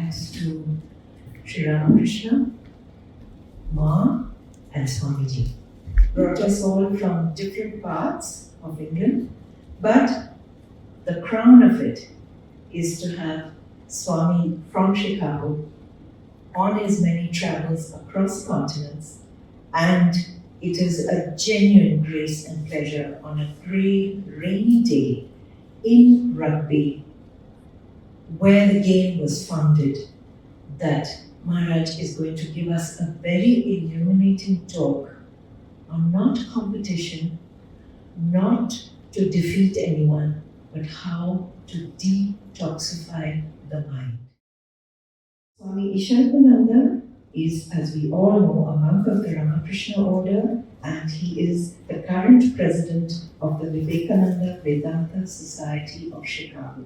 thanks to Sri Ramakrishna, Ma, and Swamiji. Brought us all from different parts of England, but the crown of it is to have Swami from Chicago on his many travels across continents, and it is a genuine grace and pleasure on a grey, rainy day in Rugby, where the game was founded, that Maharaj is going to give us a very illuminating talk on not competition, not to defeat anyone, but how to detoxify the mind. Swami Ishatmananda is, as we all know, a monk of the Ramakrishna order, and he is the current president of the Vivekananda Vedanta Society of Chicago.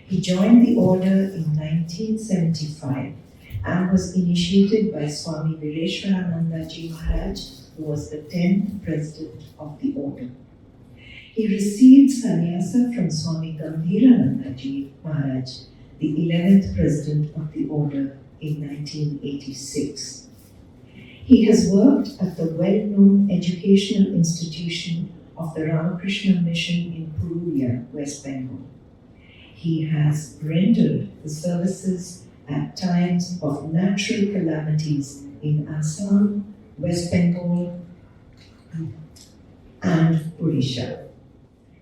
He joined the order in 1975 and was initiated by Swami Vivekanandaji Maharaj, who was the 10th president of the order. He received sannyasa from Swami Gambhiranandaji Maharaj, the 11th president of the order, in 1986. He has worked at the well-known educational institution of the Ramakrishna Mission in Purulia, West Bengal. He has rendered the services at times of natural calamities in Assam, West Bengal, and Odisha.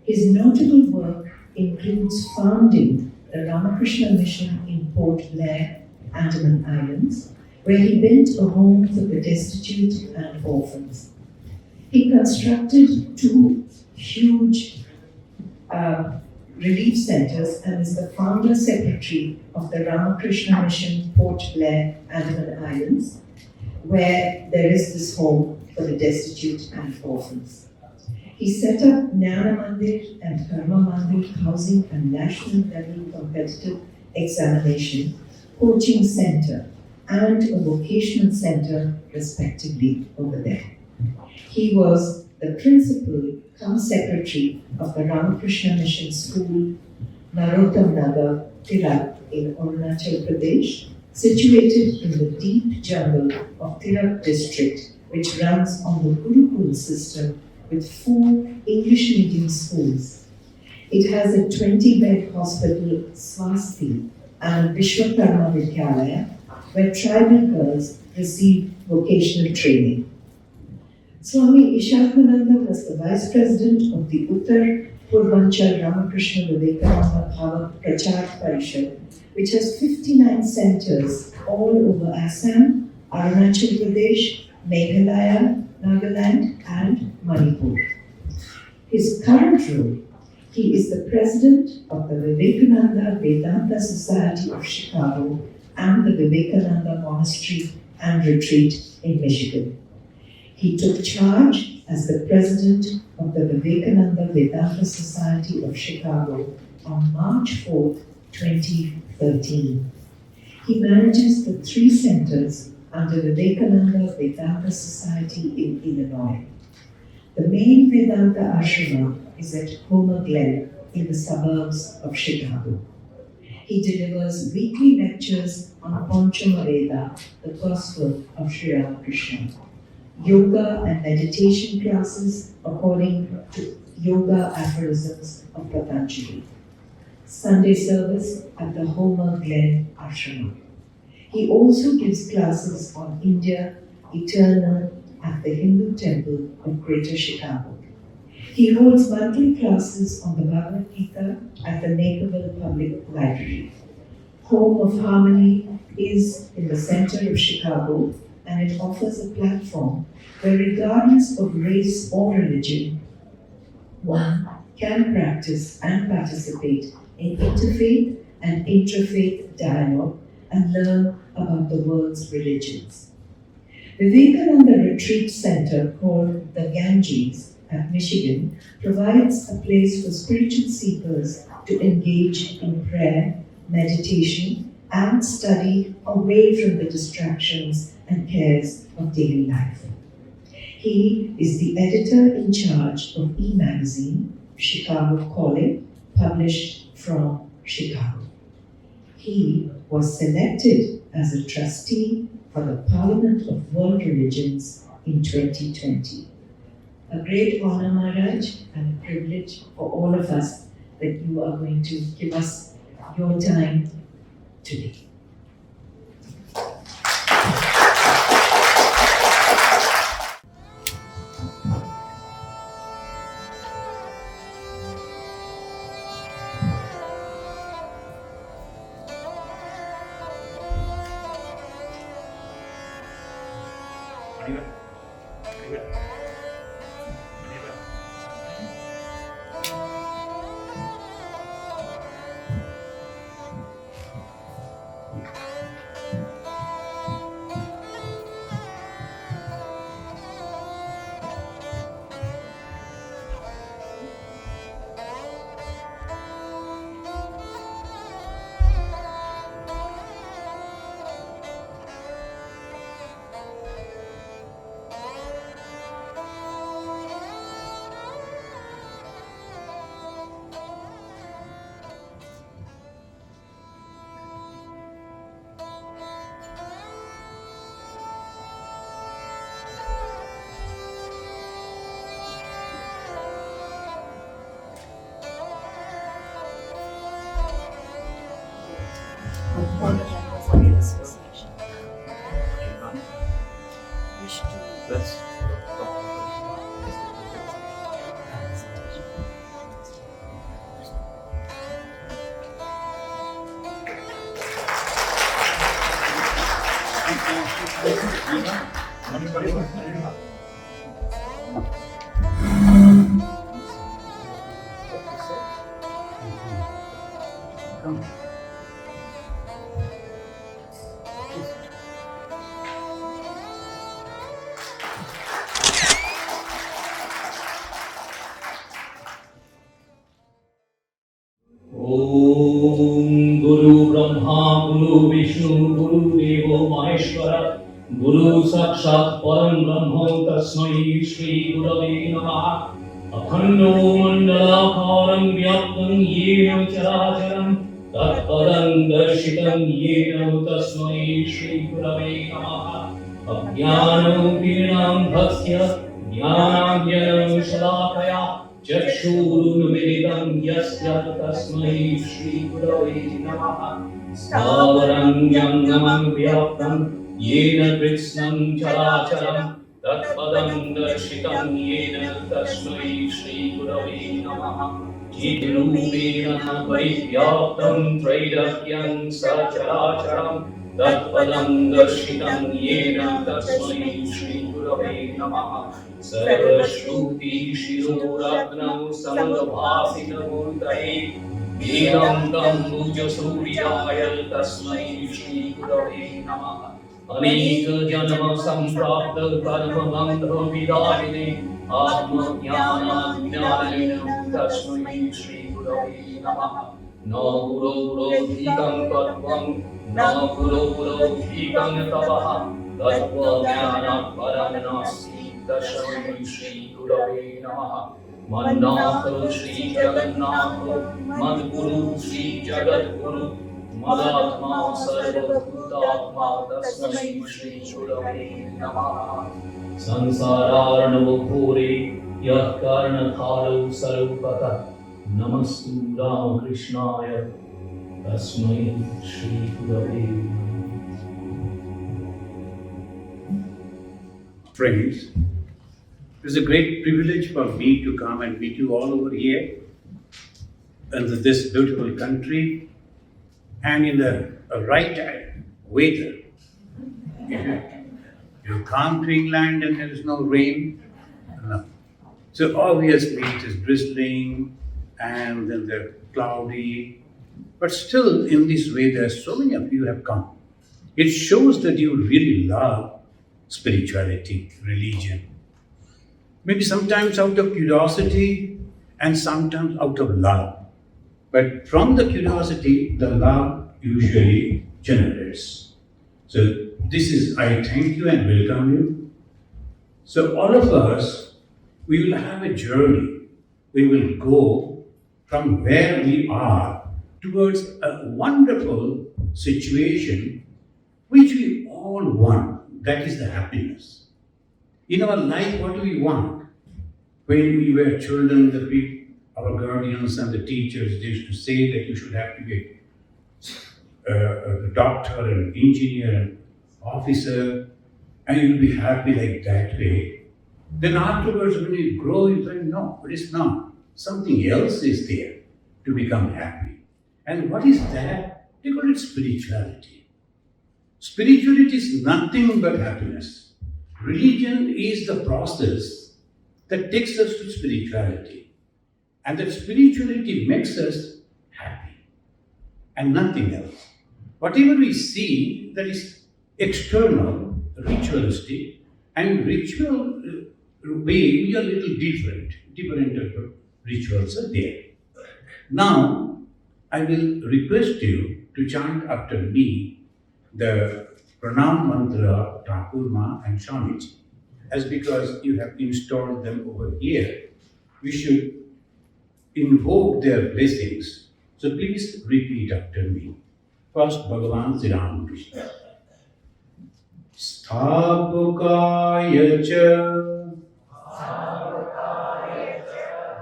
His notable work includes founding the Ramakrishna Mission in Port Blair, Andaman Islands, where he built a home for the destitute and orphans. He constructed 2 huge relief centers and is the founder secretary of the Ramakrishna Mission Port Blair, Andaman Islands, where there is this home for the destitute and orphans. He set up Jnana Mandir and Karma Mandir housing a national level competitive examination, coaching center, and a vocational center, respectively, over there. He was the principal cum secretary of the Ramakrishna Mission School, Narottam Nagar, Tirak, in Arunachal Pradesh, situated in the deep jungle of Tirak district, which runs on the Gurukul system with 4 English medium schools. It has a 20-bed hospital, Swasti, and Vishwakarma Vidyalaya, where tribal girls receive vocational training. Swami Ishatmananda was the vice president of the Uttar Purvanchal Ramakrishna Vivekananda Bhava Prachar Parishad, which has 59 centers all over Assam, Arunachal Pradesh, Meghalaya, Nagaland, and Manipur. His current role: he is the president of the Vivekananda Vedanta Society of Chicago and the Vivekananda Monastery and Retreat in Michigan. He took charge as the president of the Vivekananda Vedanta Society of Chicago on March 4, 2013. He manages the 3 centers under Vivekananda Vedanta Society in Illinois. The main Vedanta ashrama is at Homer Glen in the suburbs of Chicago. He delivers weekly lectures on Panchama Veda, the Gospel of Sri Ramakrishna, yoga and meditation classes according to yoga aphorisms of Patanjali, Sunday service at the Homer Glen Ashrama. He also gives classes on India Eternal at the Hindu Temple of Greater Chicago. He holds monthly classes on the Bhagavad Gita at the Naperville Public Library. Home of Harmony is in the center of Chicago, and it offers a platform where, regardless of race or religion, one can practice and participate in interfaith and intrafaith dialogue and learn about the world's religions. Vivekananda Retreat Center, called the Ganges at Michigan, provides a place for spiritual seekers to engage in prayer, meditation, and study away from the distractions and cares of daily life. He is the editor in charge of e-magazine, Chicago Calling, published from Chicago. He was selected as a trustee for the Parliament of World Religions in 2020. A great honor, Maharaj, and a privilege for all of us that you are going to give us your time today. All the members of the association wish to Om Guru Brahma Guru Vishnu Guru Devo Maheshwara Guru Sakshat Param Brahma Tasmai Shri Gurave Namaha Akhando Mandalakaram Vyaptam Yena Characharam Tatpadam Darshitam Yena Tasmai Shri Gurave Namaha Ajnanam Viranam Bhasya Jnanam Shalakaya Chakshurunmilitam yasya tasmai Shri Gurave Namaha Savaranyam namam vyaptam yena krishnam characharam tatpadam darshitam yena tasmai Shri Gurave Namaha Jidrupena parivyaptam traidakyam sacharacharam tatpadam darshitam yena tasmai Shri Gurave Namaha Sarvashruti Shiroratnam Samadbhasinamurtaye Vedantam Puja Suryayal Tasmai Shri Gurave Namaha Anika Janama Samprapta Karma Bandha Vidayine Atma Jnana Jnanam Tasmai Shri Gurave Namaha Na Guru Bhikam Tatvam Na Guru Bhikam Tavaha Tattva Jnana Paranasti Tasmai Shri Gurave Namaha Mannato Shri Jagannatho Madguru Shri Jagadguru Madatma Sarvabhutatma Tasmai Shri Gurave Namaha Sansararnavo Bhore Yah Karnatharo Sarupata Namastu Ramakrishnaya Tasmai Shri Gurave Namaha. Friends, it is a great privilege for me to come and meet you all over here in this beautiful country and in the right weather. You come to England and there is no rain. No. So obviously it is drizzling and then they're cloudy. But still in this weather, so many of you have come. It shows that you really love spirituality, religion. Maybe sometimes out of curiosity and sometimes out of love. But from the curiosity, the love usually generates. So this is, I thank you and welcome you. So all of us, we will have a journey. We will go from where we are towards a wonderful situation which we all want. That is the happiness. In our life, what do we want? When we were children, our guardians and the teachers they used to say that you should have to be a doctor, an engineer, an officer, and you'll be happy like that way. Then afterwards, when you grow, you find, no, it is not. Something else is there to become happy. And what is that? They call it spirituality. Spirituality is nothing but happiness. Religion is the process that takes us to spirituality. And that spirituality makes us happy. And nothing else. Whatever we see that is external, ritualistic, and ritual way, we are a little different. Different type of rituals are there. Now, I will request you to chant after me the pranam mantra of Thakur Ma and Swamiji. As because you have installed them over here, we should invoke their blessings. So please repeat after me. First, Bhagavan Sri Ramakrishna. Sthapakaya cha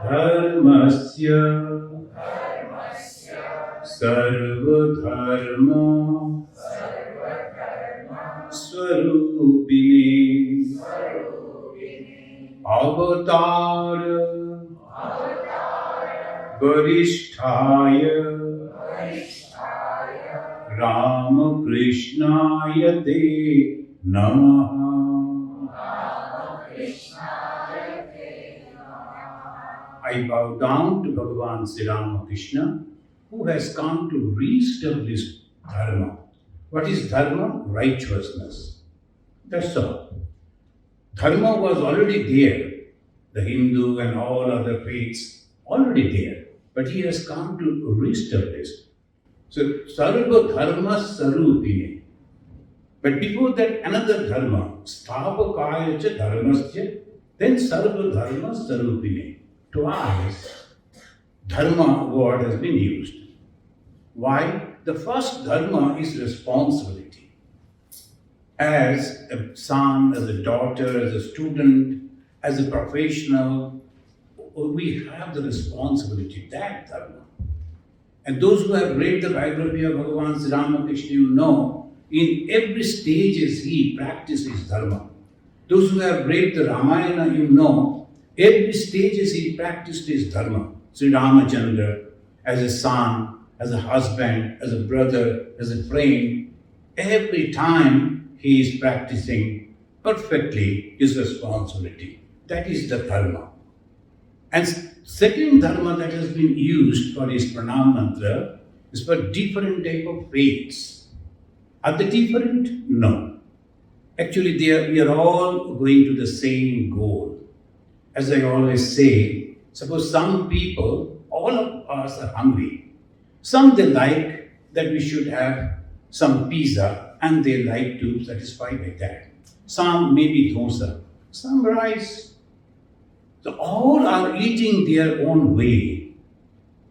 dharmasya sarvadharma swarupine avatara varisthaya Ramakrishnaya te namaha. I bow down to Bhagavan Sri Ramakrishna, who has come to re-establish dharma. What is dharma? Righteousness. That's all. Dharma was already there. The Hindu and all other faiths already there. But he has come to re-establish. So, Sarva Dharma Sarupine. But before that, another Dharma, Sthapakaya cha Dharmasya, then Sarva Dharma Sarupine. Twice, Dharma word has been used. Why? The first Dharma is responsibility. As a son, as a daughter, as a student, as a professional, we have the responsibility, that Dharma. And those who have read the biography of Bhagavan Sri Ramakrishna, you know, in every stages he practices dharma. Those who have read the Ramayana, you know, every stages he practiced his dharma. Sri Ramachandra, as a son, as a husband, as a brother, as a friend, every time he is practicing perfectly his responsibility. That is the dharma. And second dharma that has been used for his pranam mantra is for different type of faiths. Are they different? No. Actually, we are all going to the same goal. As I always say, suppose some people, all of us are hungry. Some they like that we should have some pizza and they like to satisfy with that. Some maybe dosa, some rice. So all are eating their own way,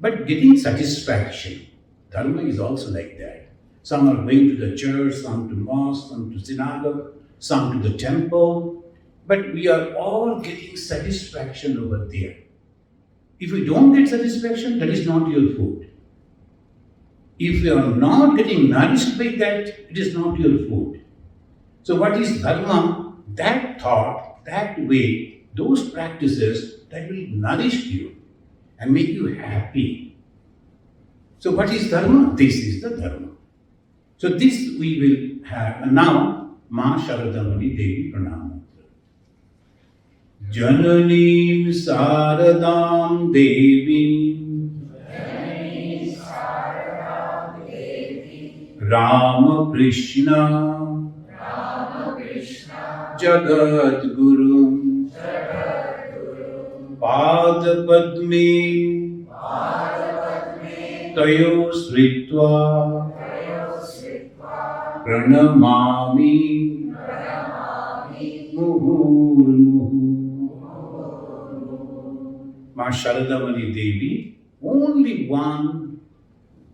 but getting satisfaction. Dharma is also like that. Some are going to the church, some to mosque, some to synagogue, some to the temple, but we are all getting satisfaction over there. If we don't get satisfaction, that is not your food. If you are not getting nourished by that, it is not your food. So what is dharma? That thought, that way, those practices that will nourish you and make you happy. So what is dharma? This is the dharma. So this we will have. And now, Ma Sharadamani Devi Pranam. Jananim Saradam Devi Ramakrishna Jagat Guru Pad Padme Tayo Sritva Pranamami Muhurmuhu. Ma Sharadamani Devi, only one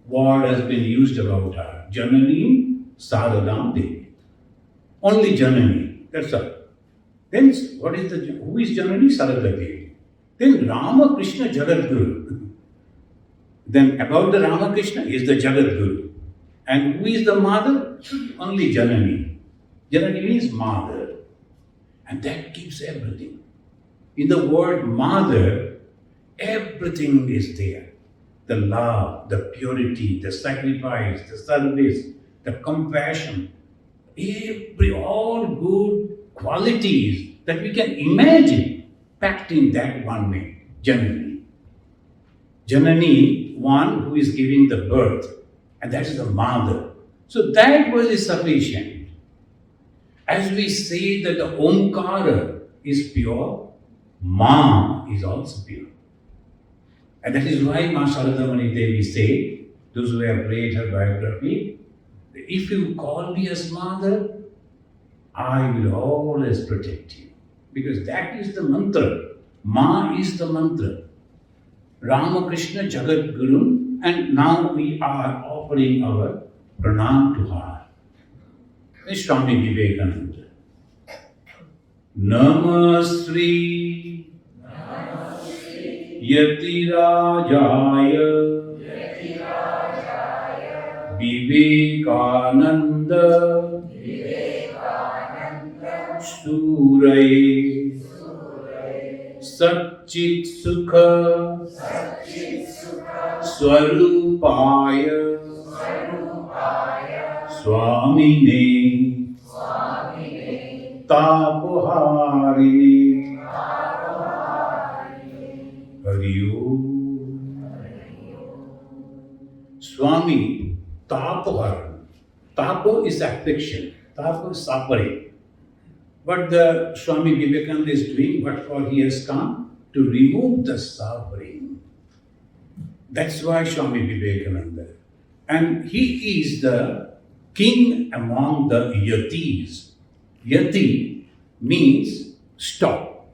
word has been used about her. Janani Saradam Devi. Only Janani, that's all. Then who is Janani? Sarada Devi. Then Ramakrishna Jagadguru. Then about the Ramakrishna is the Jagadguru. And who is the mother? Only Janani. Janani means mother. And that gives everything. In the word mother, everything is there. The love, the purity, the sacrifice, the service, the compassion, all good qualities that we can imagine packed in that one name, Janani. Janani, one who is giving the birth, and that is the mother. So that was sufficient. As we say that the Omkara is pure, Ma is also pure. And that is why Ma Sharadamani Devi said, those who have read her biography, if you call me as mother, I will always protect you. Because that is the mantra. Ma is the mantra. Ramakrishna Jagat Guru, and now we are offering our pranam to her. Swami Vivekananda. Namasri Yati Rajaya Vivekananda Suray Satchit Sukha Swarupaya Swamine Tapoharini Hariyo. Swami Tapoharan. Tapo is affliction. Tapo is suffering. What the Swami Vivekananda is doing, what for he has come? To remove the suffering. That's why Swami Vivekananda. And he is the king among the yatis. Yati means stop.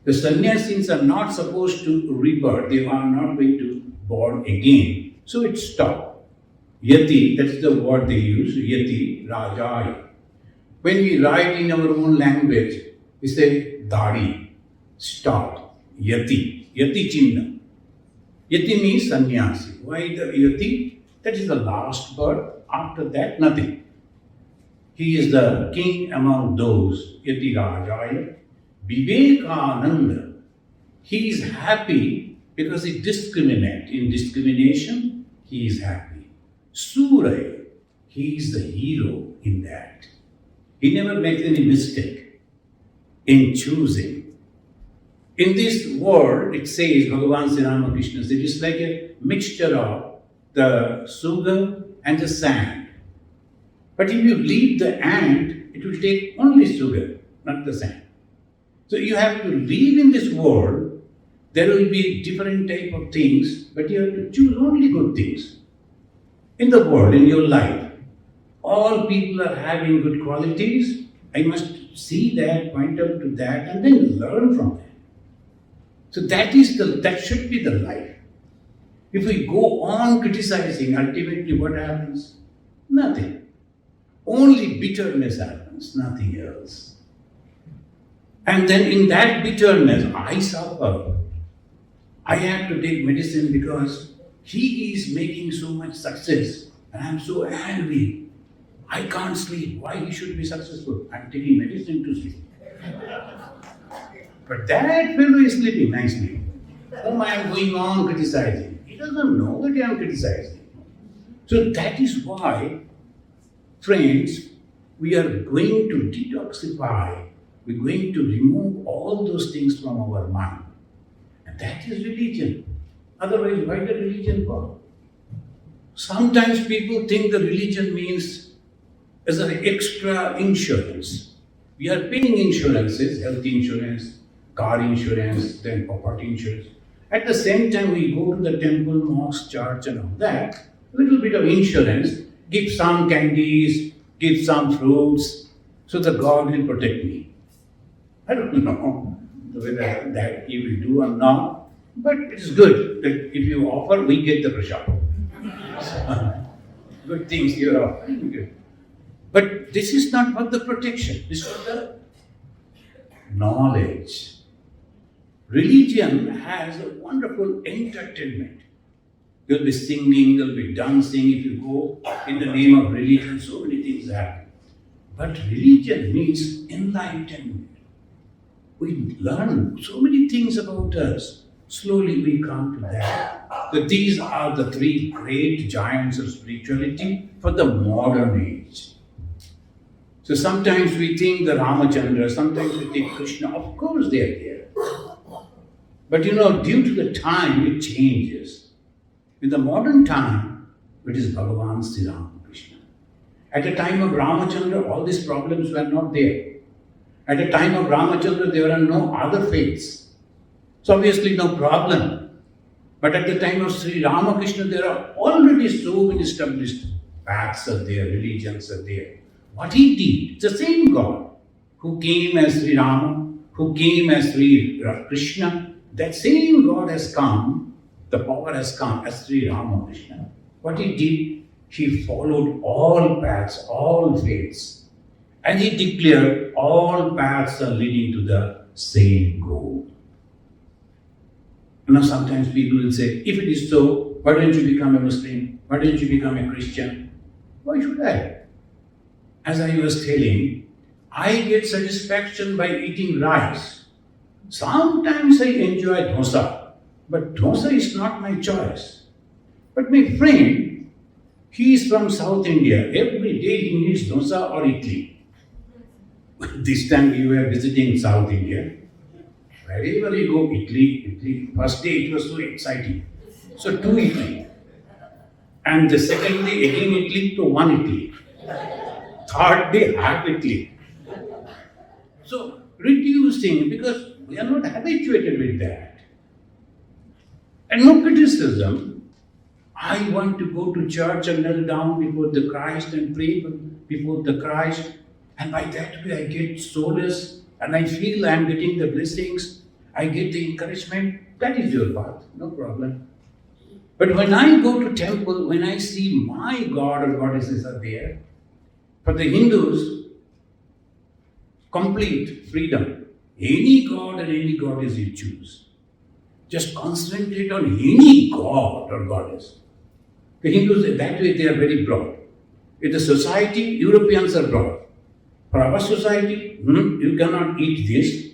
The sannyasis are not supposed to rebirth. They are not going to born again. So it's stop. Yati, that's the word they use. Yati, Rajai. When we write in our own language, we say Dadi, stop, Yati, Yati Chinna. Yati means sannyasi. Why the Yati? That is the last word. After that, nothing. He is the king among those, Yati Rajaya. Vivekananda, he is happy because he discriminates. In discrimination, he is happy. Suraya, he is the hero in that. He never makes any mistake in choosing. In this world, it says, Bhagavan Sri Ramakrishna says, it is like a mixture of the sugar and the sand. But if you leave the ant, it will take only sugar, not the sand. So you have to live in this world. There will be different type of things, but you have to choose only good things. In the world, in your life, all people are having good qualities. I must see that, point out to that, and then learn from that. So that should be the life. If we go on criticizing, ultimately what happens? Nothing. Only bitterness happens, nothing else. And then in that bitterness, I suffer. I have to take medicine because he is making so much success, and I'm so angry. I can't sleep. Why he should be successful? I'm taking medicine to sleep. But that fellow is sleeping nicely. Whom I am going on criticizing. He doesn't know that I am criticizing. So that is why, friends, we are going to detoxify. We're going to remove all those things from our mind. And that is religion. Otherwise, why the religion for? Sometimes people think the religion means as an extra insurance. We are paying insurances, health insurance, car insurance, then property insurance. At the same time, we go to the temple, mosque, church and all that, a little bit of insurance, give some candies, give some fruits, so the God will protect me. I don't know whether that he will do or not, but it's good that if you offer, we get the prasad. Good things you are offering. Good. But this is not for the protection, this is for the knowledge. Religion has a wonderful entertainment. There'll be singing, there'll be dancing. If you go in the name of religion, so many things happen. But religion means enlightenment. We learn so many things about us. Slowly we come to that. That these are the three great giants of spirituality for the modern age. So sometimes we think the Ramachandra, sometimes we think Krishna. Of course they are there. But due to the time, it changes. In the modern time, it is Bhagavan Sri Ramakrishna. At the time of Ramachandra, all these problems were not there. At the time of Ramachandra, there were no other faiths. So obviously no problem. But at the time of Sri Ramakrishna, there are already so many established paths are there, religions are there. What he did, it's the same God who came as Sri Rama, who came as Sri Krishna. That same God has come, the power has come as Sri Ramakrishna. What he did, he followed all paths, all faiths. And he declared all paths are leading to the same goal. Sometimes people will say, if it is so, why don't you become a Muslim? Why don't you become a Christian? Why should I? As I was telling, I get satisfaction by eating rice. Sometimes I enjoy dosa, but dosa is not my choice. But my friend, he is from South India. Every day he needs dosa or idli. This time we were visiting South India. Wherever you go, idli. First day it was so exciting. So 2 idli. And the second day again idli to 1 idli. Third day half idli. So reducing, because we are not habituated with that. And no criticism. I want to go to church and kneel down before the Christ and pray before the Christ. And by that way I get solace and I feel I am getting the blessings. I get the encouragement. That is your path, no problem. But when I go to temple, when I see my God or goddesses are there, for the Hindus, complete freedom. Any God and any goddess you choose. Just concentrate on any God or goddess. The Hindus, that way they are very broad. In the society, Europeans are broad. For our society, you cannot eat this,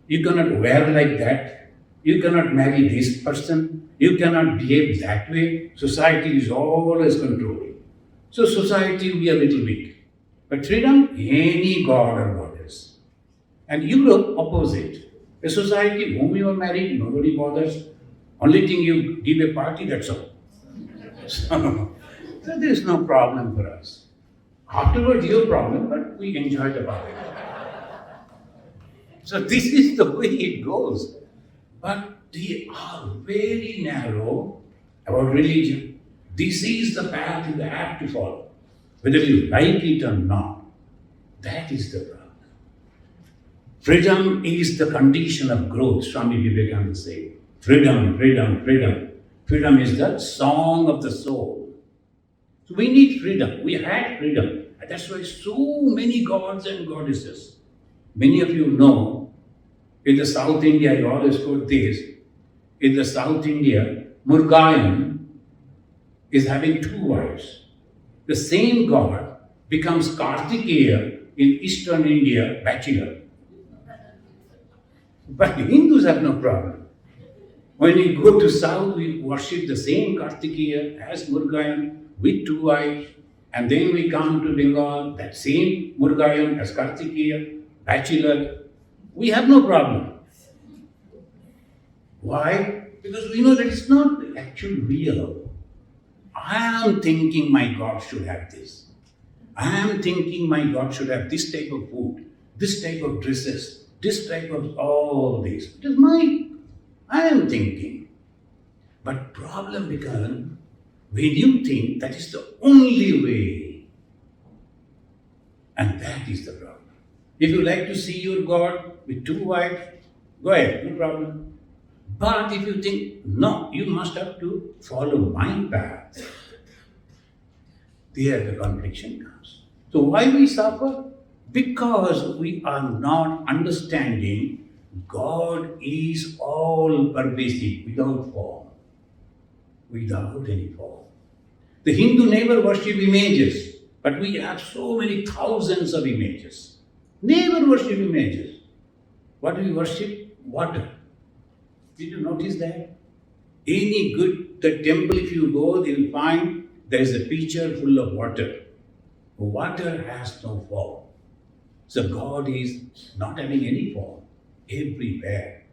you cannot wear like that, you cannot marry this person, you cannot behave that way. Society is always controlling. So society, we are little weak. But freedom, any God or goddess. And Europe, opposite. A society, whom you are married, nobody bothers. Only thing you give a party, that's all. So there is no problem for us. Afterwards, your problem, but we enjoy the party. So this is the way it goes. But they are very narrow about religion. This is the path you have to follow. Whether you like it or not, that is the problem. Freedom is the condition of growth, Swami Vivekananda said. Freedom, freedom, freedom. Freedom is the song of the soul. So we need freedom. We had freedom. And that's why so many gods and goddesses. Many of you know, in the South India, I always quote this. In the South India, Murgayan is having 2 wives. The same God becomes Kartikeya in Eastern India, bachelor. But Hindus have no problem. When we go to South, we worship the same Kartikeya as Murgayan with 2 wives. And then we come to Bengal, that same Murgayan as Kartikeya, bachelor. We have no problem. Why? Because we know that it's not the actual real. I am thinking my God should have this. I am thinking my God should have this type of food, this type of dresses, this type of all this. It is mine. I am thinking. But problem becomes when you think that is the only way. And that is the problem. If you like to see your God with 2 wives, go ahead, no problem. But if you think, no, you must have to follow my path. there the contradiction comes. So why we suffer? Because we are not understanding God is all pervasive, without form, without any form. The Hindu never worship images, but we have so many thousands of images. Never worship images. What do we worship? Water. Did you notice that? Any good the temple, if you go, they will find there is a pitcher full of water. Water has no form. So God is not having any form everywhere.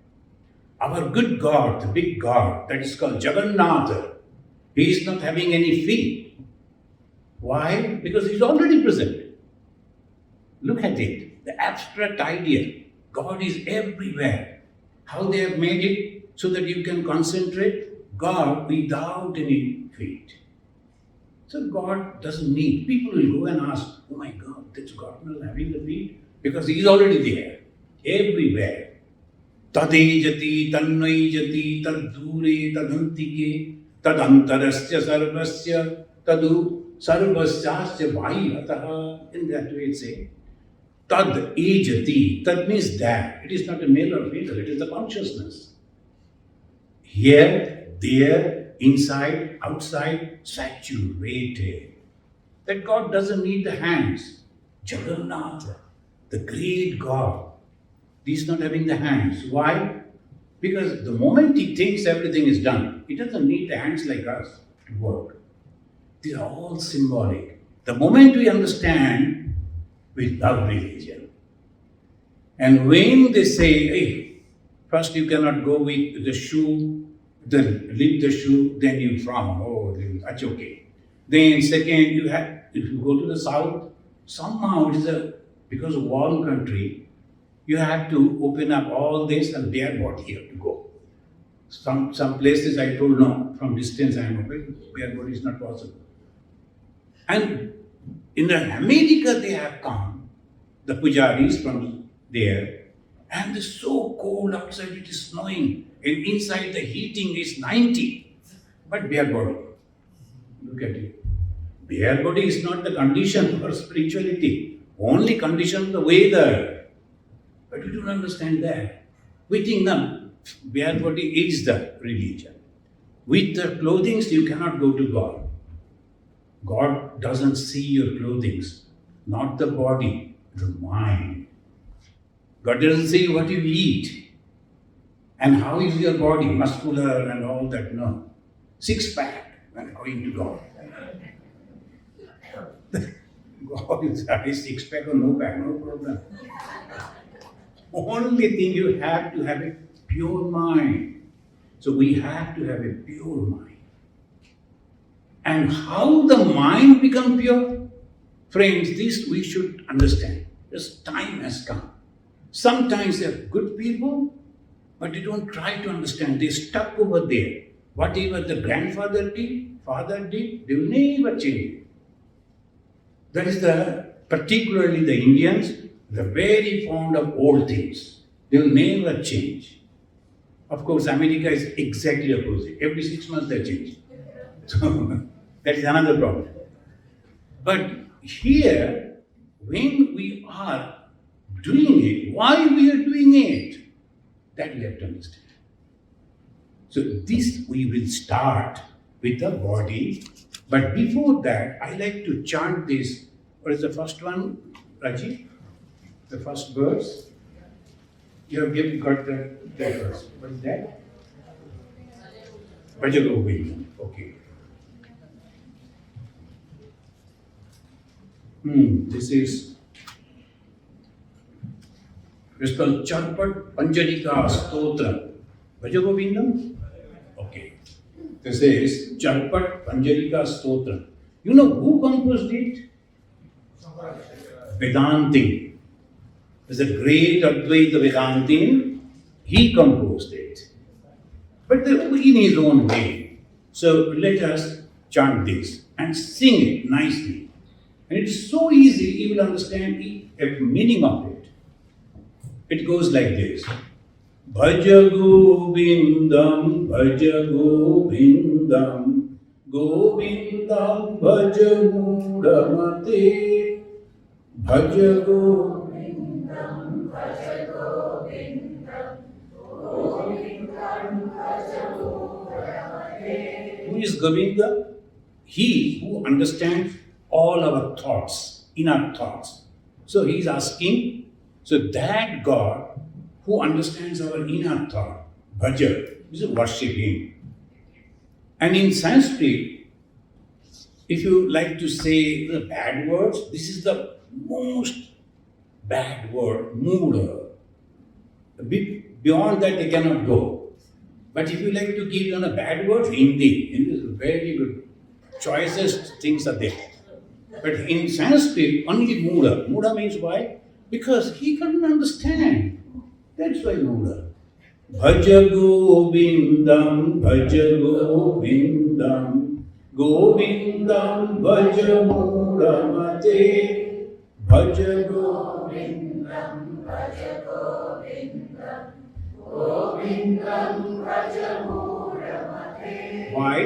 Our good God, the big God, that is called Jagannatha, he is not having any feet. Why? Because he is already present. Look at it, the abstract idea. God is everywhere. How they have made it so that you can concentrate God without any feet. So God doesn't need. People will go and ask, oh my God, that's God not having the feet? Because he is already there, everywhere. Tadejati, tannaijati, taddure, tadantike, tadantarasya sarvasya, tadu sarvasyasya bhayataha. In that way it says, tad ejati, tad means that. It is not a male or female, it is the consciousness. Here, there, inside, outside, saturated. That God doesn't need the hands. Jagannatha, the great God, he is not having the hands. Why? Because the moment he thinks everything is done, he doesn't need the hands like us to work. These are all symbolic. The moment we understand, we love religion. And when they say, hey, first you cannot go with the shoe, leave the shoe, then you frown. Oh, that's okay. Then second, if you go to the south, somehow it is because of warm country, you have to open up all this and bare body you have to go. Some places I told no, from distance I am open, bare body is not possible. And in America they have come, the pujaris from there, and it's so cold outside, it is snowing, and inside the heating is 90, but bare body. Look at it. Bare body is not the condition for spirituality, only condition the weather. But you don't understand that. We think that bare body is the religion. With the clothing, you cannot go to God. God doesn't see your clothing, not the body, the mind. God doesn't see what you eat and how is your body, muscular and all that. No. Six-pack when going to God. God is having six-pack or no pack, no problem. Only thing you have to have a pure mind. So we have to have a pure mind. And how the mind become pure? Friends, this we should understand. This time has come. Sometimes they are good people, but they don't try to understand. They're stuck over there. Whatever the grandfather did, father did, they will never change it. That is particularly the Indians, they're very fond of old things. They will never change. Of course, America is exactly opposite. Every 6 months they change. So that is another problem. But here, when we are doing it, why we are doing it, that we have to understand. So this we will start with the body. But before that, I like to chant this. What is the first one, Rajiv? The first verse? You have got the verse. What is that? Bhajagovindam. Okay. This is called Charpat Panjarika Stotra. Bhajagovindam? Okay. This is Charpat Panjarika Stotra. You know who composed it? Vedantin. There's a great Advaita Vedantin. He composed it. But in his own way. So let us chant this and sing it nicely. And it's so easy, you will understand the meaning of it. It goes like this. Bhaja Govindam, Govindam bhaja mudamate bhaja Govindam bhaja Govindam Govindam bhaja mudamate. Who is Govinda? He who understands all our thoughts, inner thoughts. So he is asking, so that God who understands our inner thought, bhaja, is worship him. And in Sanskrit, if you like to say the bad words, this is the most bad word, mood. Beyond that they cannot go. But if you like to give them a bad word, Hindi is very good. Choicest things are there. But in Sanskrit, only Muda. Muda means why? Because he couldn't understand. That's why Muda. Bhaja Govindam, Bhaja Govindam, Govindam Bhaja Mudamate, Bhaja Govindam, Bhaja Govindam, Govindam Bhaja Mudamate. Why?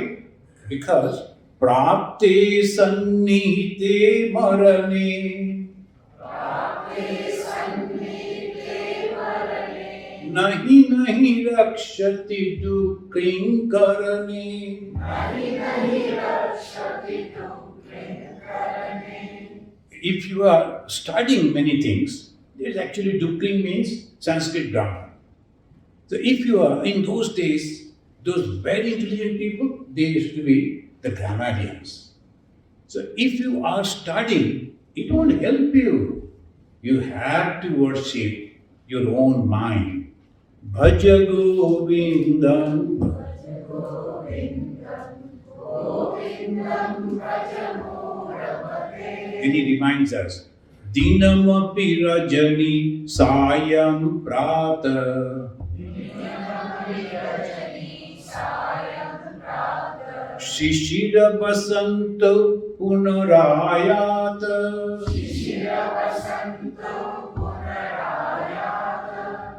Because Prapte Sannite Marane, Prapte Sannite Marane, Nahi Nahi Rakshati Dukkhim Karane, Nahi Nahi Rakshati Dukkhim Karane. If you are studying many things, there is actually Dukkhim means Sanskrit grammar. So if you are in those days, those very intelligent people, they used to be the grammarians. So if you are studying, it won't help you. You have to worship your own mind. Bhaja Govindam, Bhaja Govindam, Govindam Bhaja Mudamate. And he reminds us, Dinamapi Rajani Sayam Prata, Shishira Basanto Punarayata, Shishira Basanto Punarayata,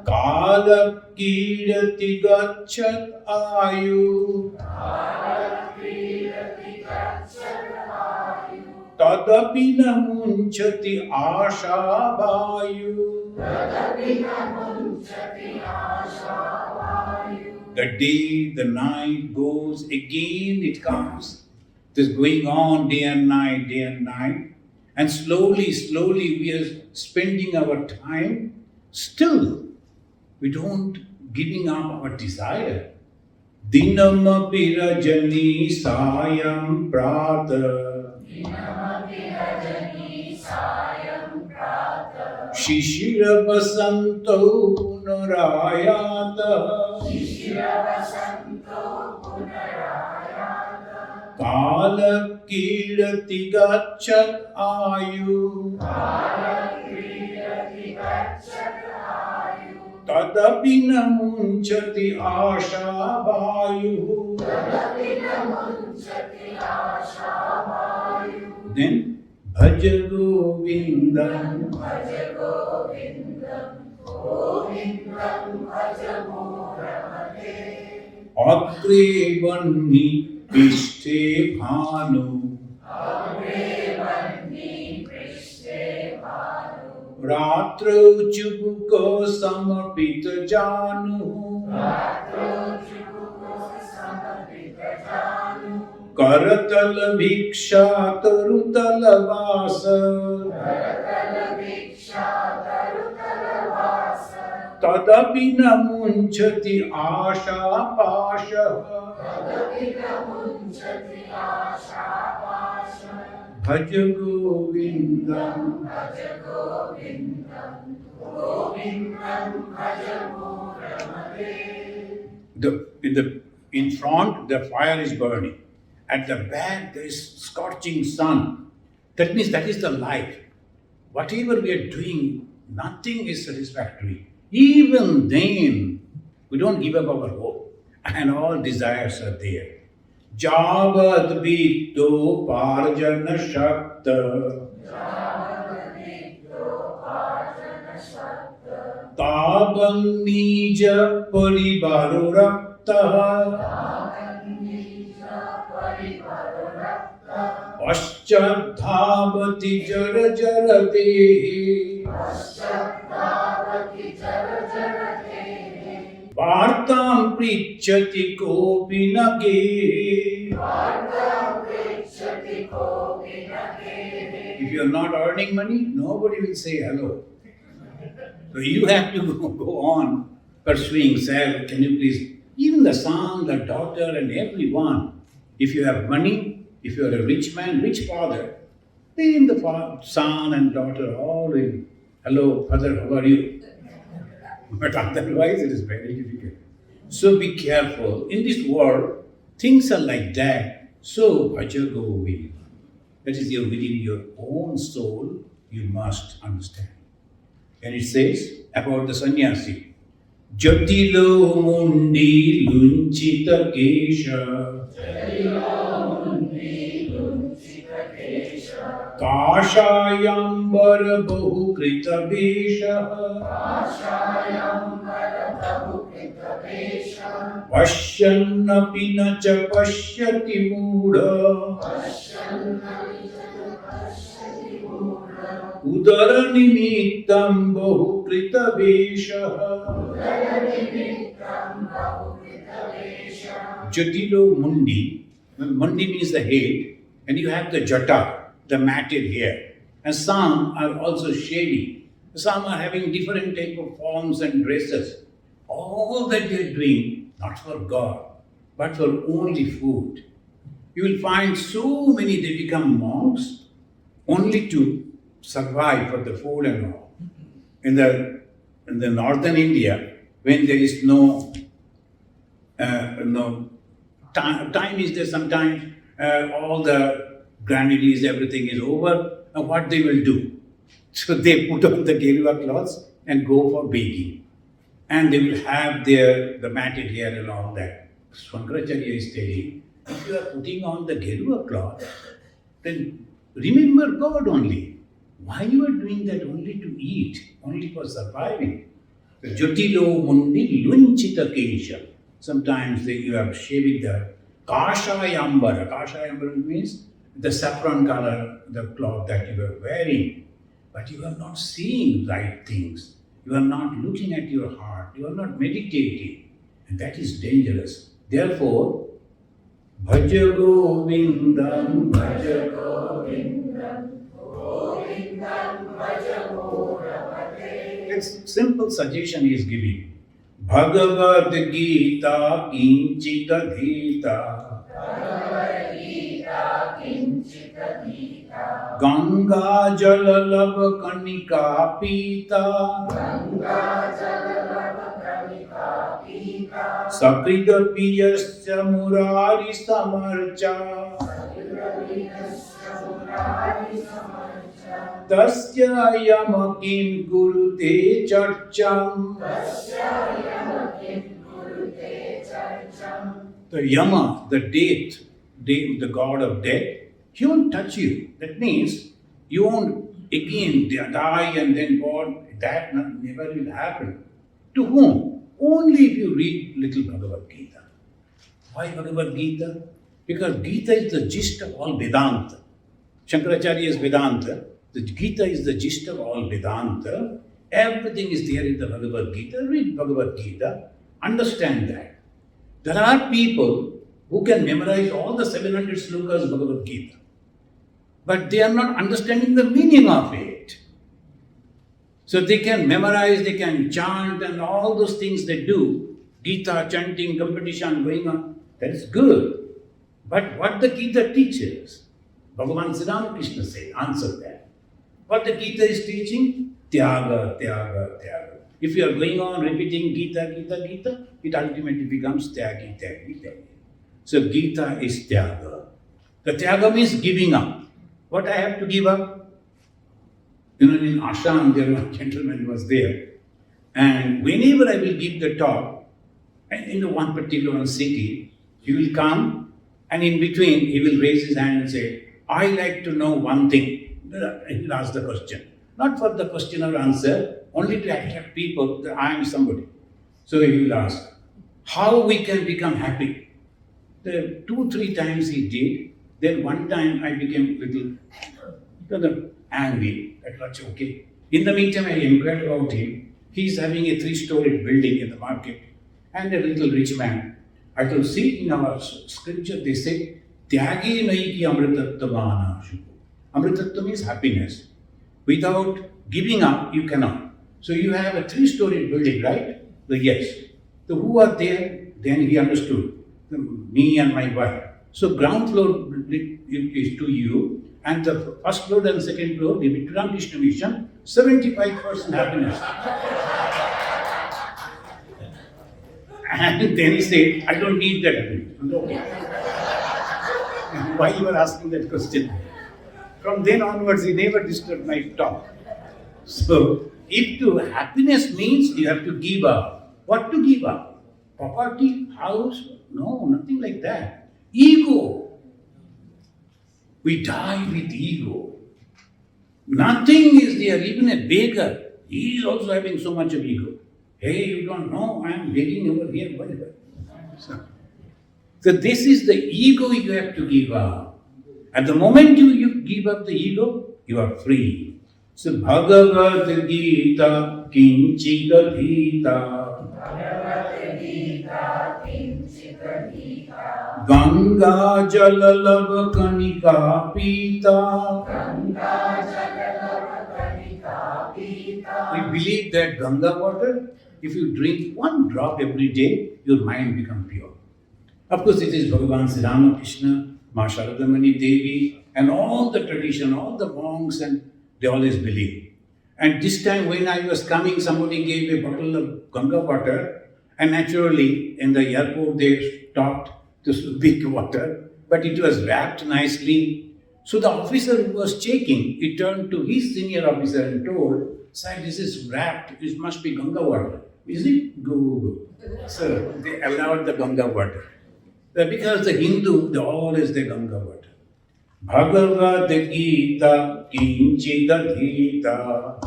Kala Kirati Gachat Ayu, Kala Kirati Gachat Ayu, Tadapina Munchati Asha Vayu, Tadapina Munchati Asha Vayu. The day, the night goes, again it comes. It is going on day and night, day and night. And slowly, slowly we are spending our time. Still, we don't giving up our desire. Dinamapi rajani sayam prata, Dinamapi rajani sayam prata, Shishira basanto punarayata, Kala Kirati Gachat Ayu, Tadapina Munchati Asha Vayu. Then Bhaja Govindam, Bhaja Govindam, Govindam Bhaja Mudamate, Akre Vanni Prishte Bhanu, Akre Vanni Prishte Bhanu, Ratro Chubuko Samapita Janu, Ratro Chubuko Samapita Janu, Karatala Bhiksha Tarutala Vasa, Karatala Bhiksha Tarutala Vasa, Tadapina Munchati Asha Pasha, Tadapina Munchati Asha Pasha, Bhaja Govindam, Bhaja Govindam, Govindam Bhaja Mudamate. In front, the fire is burning. At the back, there is scorching sun. That means that is the life. Whatever we are doing, nothing is satisfactory. Even then, we don't give up our hope. And all desires are there. Javad Vito Parjana Shakta, Taban Nija Paribaro Rakta, Paschadhavati jara jara dehi Vartam prichati kopi na gehi. If you are not earning money, nobody will say hello. So you have to go on pursuing, sir, can you please, even the son, the daughter and everyone, if you have money, if you are a rich man, rich father, then the son and daughter all will, hello, father, how are you? But otherwise it is very difficult. So be careful. In this world, things are like that. So bhaja govinda. That is within your own soul, you must understand. And it says about the sannyasi, Jatilo mundi lunchita kesha Kashayambara bahukrita vesha Vashyannapi na cha pashyati mudha Udara nimittam bahukrita vesha Jatilo mundi. Mundi means the head, and you have the jata, the matted hair. And some are also shady. Some are having different type of forms and dresses. All that they are doing, not for God, but for only food. You will find so many, they become monks only to survive for the food and all. In the northern India, when there is no time is there sometimes, all the granaries, everything is over, and what they will do? So they put on the Gerua cloths and go for baking. And they will have the matted hair and all that. Shankaracharya is telling, if you are putting on the Gerua cloth, then remember God only. Why you are doing that? Only to eat, only for surviving. Jatilo mundi lunchita kesha. Sometimes you are shaving the kashayambara. Kashayambara means the saffron color, the cloth that you are wearing. But you are not seeing right things. You are not looking at your heart. You are not meditating. And that is dangerous. Therefore, bhaja govindam, bhaja govindam, govindam bhaja govindam. It's simple suggestion he is giving. Bhagavad Gita kinchita dhita. Bhagavad Gita kinchita dhita. Ganga jalalab kanika pita. Ganga jalalab kanika pita. Sakrida piyasya murari samarcha. Sakrida piyasya murari samarcha. Tasya yamakim gurute charcham. Tasya yamakim gurute charcham. The Yama, the death, the god of death, he won't touch you. That means you won't again die and then God, that never will happen. To whom? Only if you read little Bhagavad Gita. Why Bhagavad Gita? Because Gita is the gist of all Vedanta. Shankaracharya is Vedanta. The Gita is the gist of all Vedanta. Everything is there in the Bhagavad Gita. Read Bhagavad Gita. Understand that. There are people who can memorize all the 700 slokas of Bhagavad Gita. But they are not understanding the meaning of it. So they can memorize, they can chant and all those things they do. Gita, chanting, competition going on. That is good. But what the Gita teaches, Bhagavan Ramakrishna said, answer that. What the Gita is teaching? Tyaga, tyaga, tyaga. If you are going on repeating Gita, Gita, Gita, it ultimately becomes tyagi, tyagi, tyagi. So Gita is tyaga. The tyaga means giving up. What I have to give up? In Assam, there was a gentleman was there. And whenever I will give the talk, in one particular city, he will come and in between he will raise his hand and say, I like to know one thing. He will ask the question. Not for the question or answer, only to attract people that I am somebody. So he will ask, how we can become happy? the 2-3 times he did. Then one time I became little angry. I thought, okay. In the meantime, I inquired about him. He's having a 3-story building in the market and a little rich man. I told, see, in our scripture they say, Tyagi naiki amritattva anashuko. Amritattva means happiness. Without giving up, you cannot. So you have a 3-story building, right? Yes. So who are there? Then he understood. Me and my wife. So ground floor is to you, and the first floor and second floor, the Ramakrishna mission, 75% happiness. And then he said, I don't need that happiness. Why you are asking that question? From then onwards, he never disturbed my talk. So, if to happiness means you have to give up. What to give up? Property, house? No, nothing like that. Ego. We die with ego. Nothing is there, even a beggar. He is also having so much of ego. Hey, you don't know, I am begging over here. Whatever. So this is the ego you have to give up. At the moment you give up the ego, you are free. So Bhagavad Gita Kinchita Gita Ganga Jalalava Kanika Pita. We believe that Ganga water, if you drink one drop every day, your mind becomes pure. Of course, it is Bhagavan Sri Ramakrishna, Ma Sharadamani Devi, and all the tradition, all the monks, and they always believe. And this time when I was coming, somebody gave a bottle of Ganga water, and naturally in the airport they stopped to pick water, but it was wrapped nicely. So the officer who was checking, he turned to his senior officer and told, sir, this is wrapped, it must be Ganga water. Is it? Go. So they allowed the Ganga water. Because the Hindu, they always the Ganga water. Bhagavad Gita Kinchita Gita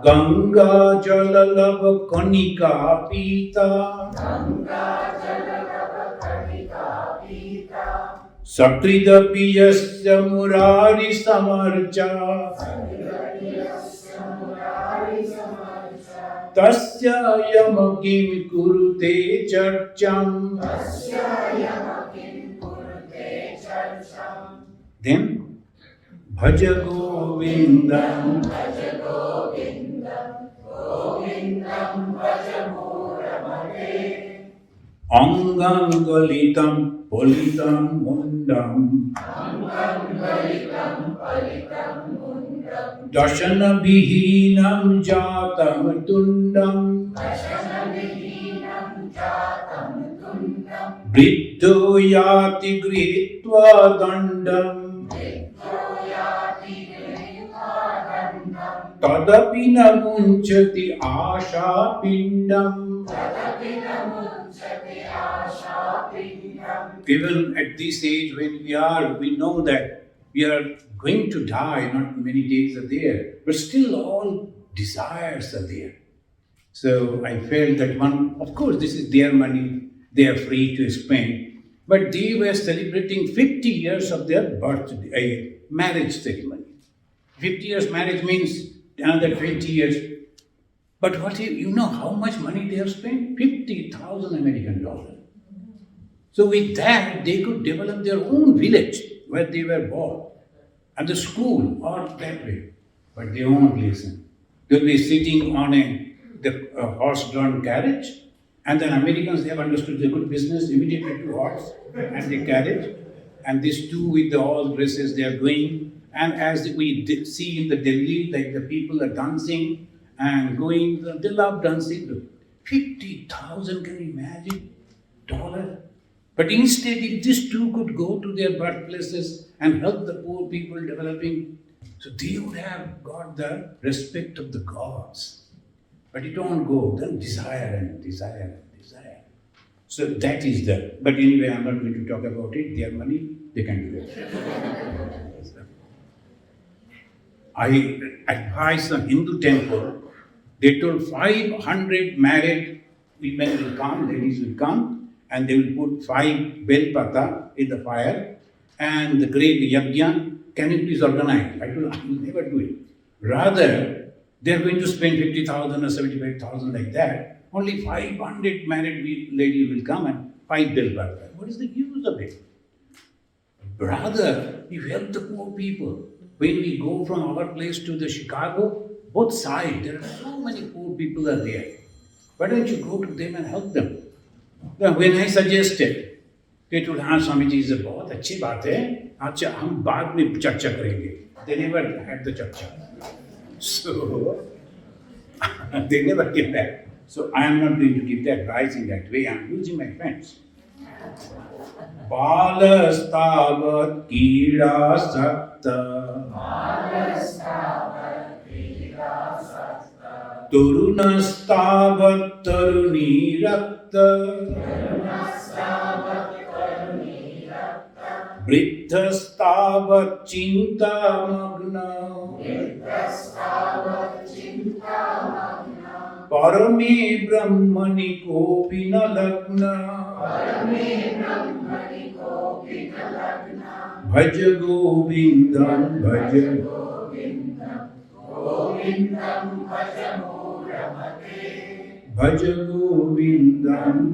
Ganga Jalalava Kanika Pita Sakridapi Yasya Murari Samarcha Tasya Yamakim Kurute Charcham. Then Bhaja Govindam Angam Galitam Politam Mundam Dashana Vihinam Jatam Tundam Briddho Yati Gritva Dandam Tadapi Namunchati Asha Pindam. Even at this age when we know that we are going to die, not many days are there, but still all desires are there. So I felt that of course this is their money, they are free to spend, but they were celebrating 50 years of their birthday, marriage ceremony. 50 years marriage means another 20 years. But you know how much money they have spent? 50,000 American dollars. So with that, they could develop their own village where they were born, and the school, or that way. But they won't listen. They'll be sitting on the horse-drawn carriage, and then Americans, they have understood the good business, immediately to horse and the carriage, and these two with the all dresses, they are going. And as we see in the Delhi, like the people are dancing and going, they love dancing. 50,000, can you imagine? $. But instead, if these two could go to their birthplaces and help the poor people developing, so they would have got the respect of the gods. But you don't go, then desire and desire and desire. So that is but anyway, I'm not going to talk about it. Their money, they can do it. I advised a Hindu temple, they told 500 married women will come, ladies will come, and they will put 5 bel pata in the fire, and the great yajna, can you please organize? I will never do it. Rather, they are going to spend 50,000 or 75,000 like that. Only 500 married ladies will come and 5 bel pata. What is the use of it? Rather, you help the poor people. When we go from our place to the Chicago, both sides, there are so many poor people are there. Why don't you go to them and help them? Now, when I suggested, they told, हाँ स्वामी जी ये बहुत अच्छी बात है, अच्छा हम बाद में चर्चा करेंगे. They never had the चर्चा. So, they never came back. So, I am not going to give the advice in that way. I am using my friends. Balastavat kīdā sakta Turunastavat tarunī rakta Vriddhastavat cinta magna Parame brahmani kopi na lagna Bhaj Govindam Bhaj Bhaj Govindam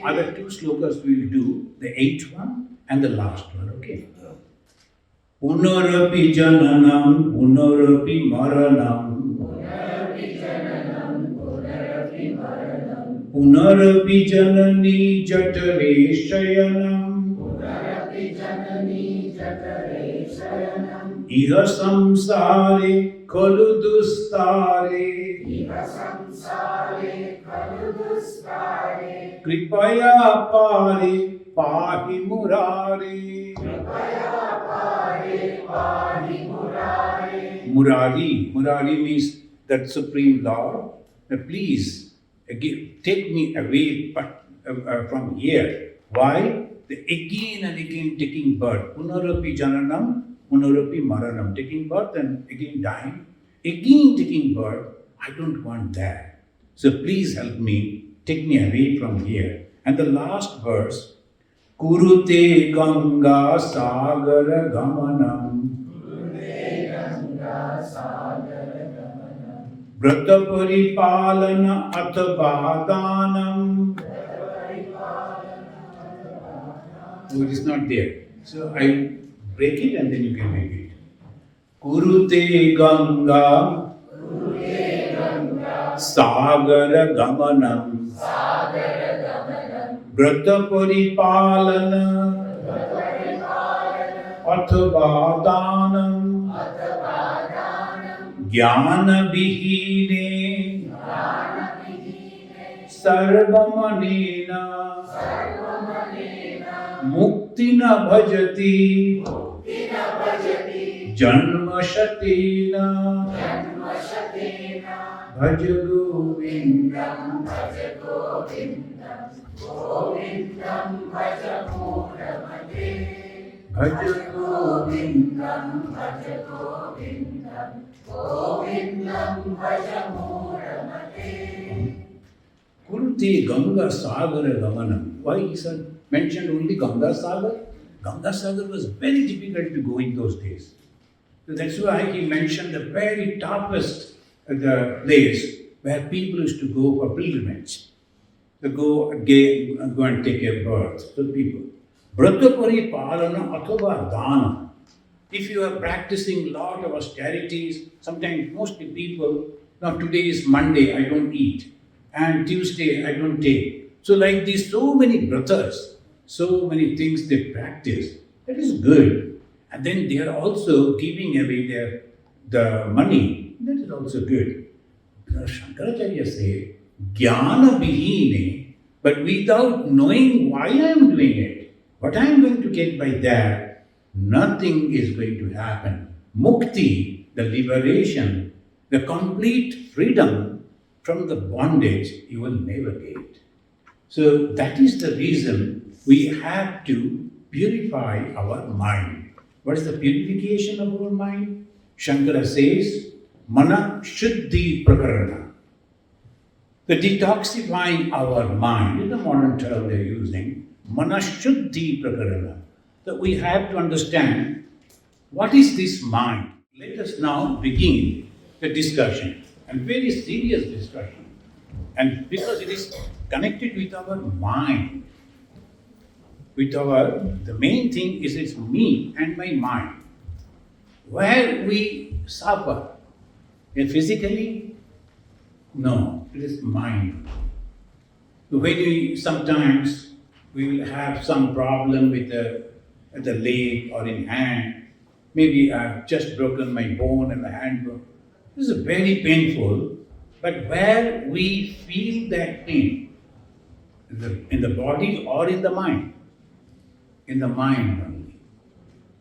Other 2 slokas we will do, the 8th one and the last one, okay? Punarapi jananam, punarapi maranam Punarapi janani jatare shayanam Iha samsare khalu dustare Kripaya pare pahi murare Murari means that Supreme Lord, please take me away from here. Why? Again and again taking birth. Punarapi jananam, punarapi maranam. Taking birth and again dying. Again taking birth. I don't want that. So please help me. Take me away from here. And the last verse. Kurute Ganga Sagara Gamanam Vrata Paripalana Athabhadanam. Oh, it is not there. So I break it and then you can make it. Kurute Ganga Sagara Gamanam Vrata Paripalana Athabhadanam Jnana Vihine Sarvamanena Muktina Bhajati Janma Shatena Bhaj Govindam Bhaj Govindam Kurti Ganga Sagara Gamanam. Why he said mentioned only Ganga Sagar? Ganga Sagar was very difficult to go in those days. So that's why he mentioned the very toughest place where people used to go for pilgrimage. To go and take a birth to people. Vrata Paripalana Athava Dana. If you are practicing lot of austerities, sometimes mostly people, now today is Monday, I don't eat. And Tuesday, I don't take. So like these, so many brothers, so many things they practice. That is good. And then they are also giving away the money. That is also good. Shankaracharya says, Jnana Vihine, but without knowing why I am doing it, what I am going to get by that, nothing is going to happen. Mukti, the liberation, the complete freedom from the bondage, you will never get. So that is the reason we have to purify our mind. What is the purification of our mind? Shankara says, Mana Shuddhi Prakarana. The detoxifying our mind, in the modern term they're using, Mana Shuddhi Prakarana. That we have to understand what is this mind. Let us now begin the discussion, and very serious discussion. And because it is connected with our mind, the main thing is it's me and my mind. Where we suffer, physically, no, it is mind. When sometimes we will have some problem with the leg or in hand, maybe I've just broken my bone and my hand broke. This is very painful, but where we feel that pain, in the body or in the mind? In the mind only.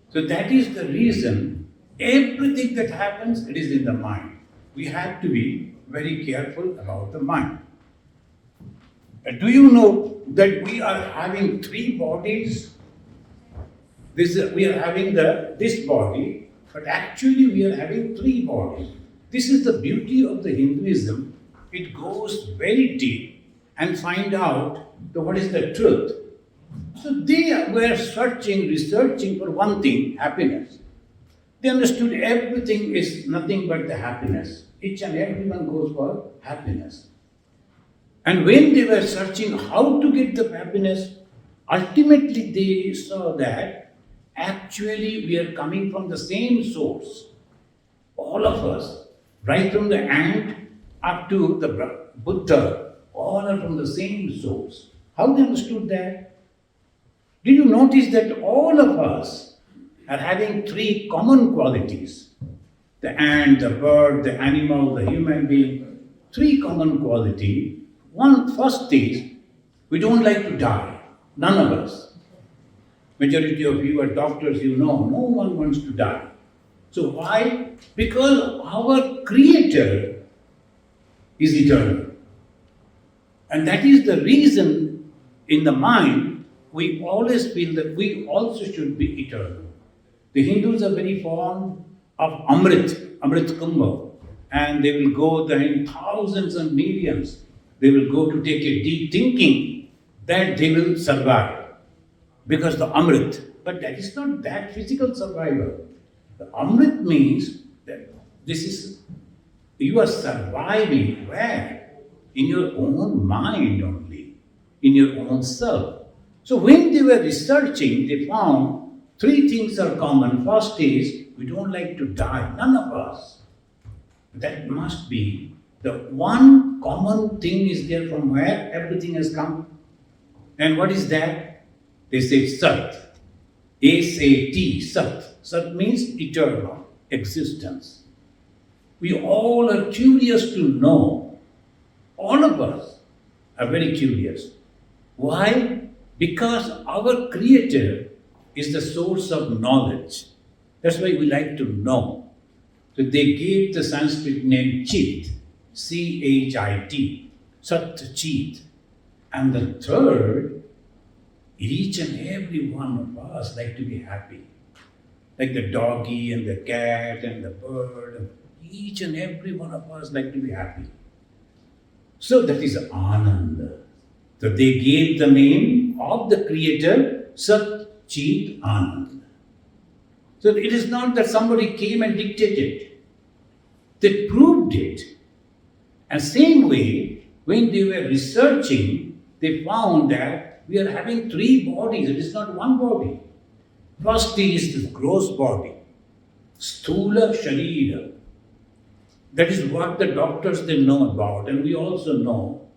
So that is the reason everything that happens, it is in the mind. We have to be very careful about the mind. Do you know that we are having three bodies? We are having this body, but actually we are having three bodies. This is the beauty of the Hinduism. It goes very deep and find out what is the truth. So they were researching for one thing, happiness. They understood everything is nothing but the happiness. Each and everyone goes for happiness. And when they were searching how to get the happiness, ultimately they saw that actually we are coming from the same source. All of us, right from the ant up to the Buddha, all are from the same source. How they understood that? Did you notice that all of us are having three common qualities? The ant, the bird, the animal, the human being. Three common qualities. One first is, we don't like to die. None of us. Majority of you are doctors, you know, no one wants to die. So why? Because our Creator is eternal. And that is the reason in the mind, we always feel that we also should be eternal. The Hindus are very fond of Amrit Kumbha, and they will go there in thousands and millions. They will go to take a deep thinking that they will survive because the Amrit. But that is not that physical survival. The Amrit means that you are surviving where? In your own mind only, in your own self. So when they were researching, they found three things are common. First is, we don't like to die, none of us. That must be the one common thing is there from where everything has come. And what is that? They say Sat. S-A-T, Sat. Sat means eternal existence. We all are curious to know. All of us are very curious. Why? Because our Creator is the source of knowledge. That's why we like to know. So they gave the Sanskrit name Chit, C-H-I-T, Sat Chit. And the third, each and every one of us like to be happy. Like the doggy and the cat and the bird, each and every one of us like to be happy. So that is Ananda. So they gave the name of the Creator, Sat Chit Anand. So it is not that somebody came and dictated. They proved it. And same way, when they were researching, they found that we are having three bodies. It is not one body. First is the gross body, Sthula Sharira. That is what the doctors they know about, and we also know.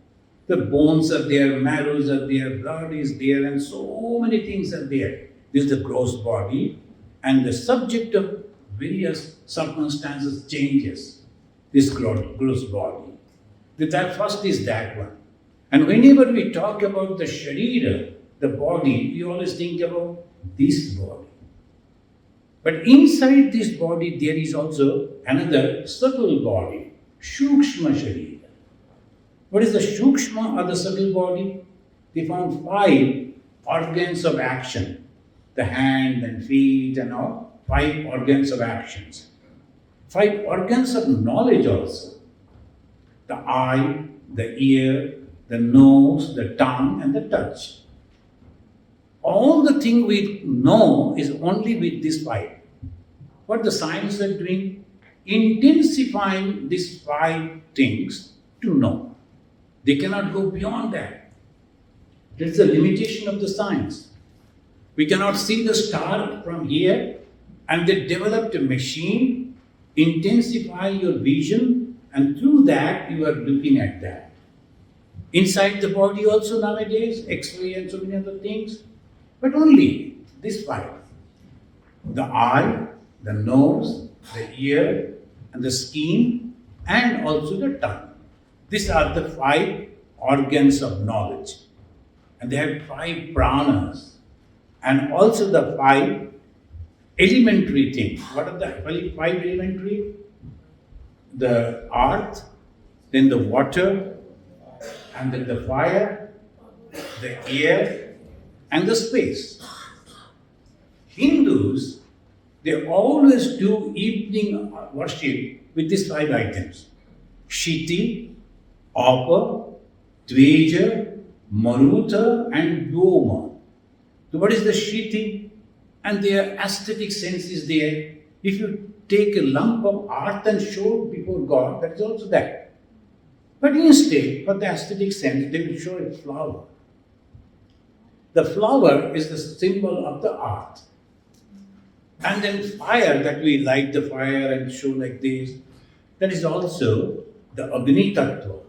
The bones are there, marrows are there, blood is there, and so many things are there. This is the gross body, and the subject of various circumstances changes this gross body. That first is that one. And whenever we talk about the Sharira, the body, we always think about this body. But inside this body, there is also another subtle body, Shukshma Sharira. What is the Shukshma or the subtle body? They found 5 organs of action. The hand and feet and all, 5 organs of actions. 5 organs of knowledge also. The eye, the ear, the nose, the tongue and the touch. All the thing we know is only with these 5. What the science are doing? Intensifying these 5 things to know. They cannot go beyond that. That's the limitation of the science. We cannot see the star from here, and they developed a machine, intensify your vision, and through that you are looking at that. Inside the body also nowadays, X-ray and so many other things, but only these 5. The eye, the nose, the ear, and the skin, and also the tongue. These are the 5 organs of knowledge. And they have 5 pranas, and also the 5 elementary things. What are the 5 elementary? The earth, then the water, and then the fire, the air, and the space. Hindus, they always do evening worship with these 5 items. Shiti, Apa, Dveja, Maruta, and Vyoma. So what is the Shiti? And their aesthetic sense is there. If you take a lump of earth and show it before God, that is also that. But instead, for the aesthetic sense, they will show a flower. The flower is the symbol of the earth. And then fire, that we light the fire and show like this, that is also the Agni Tattva.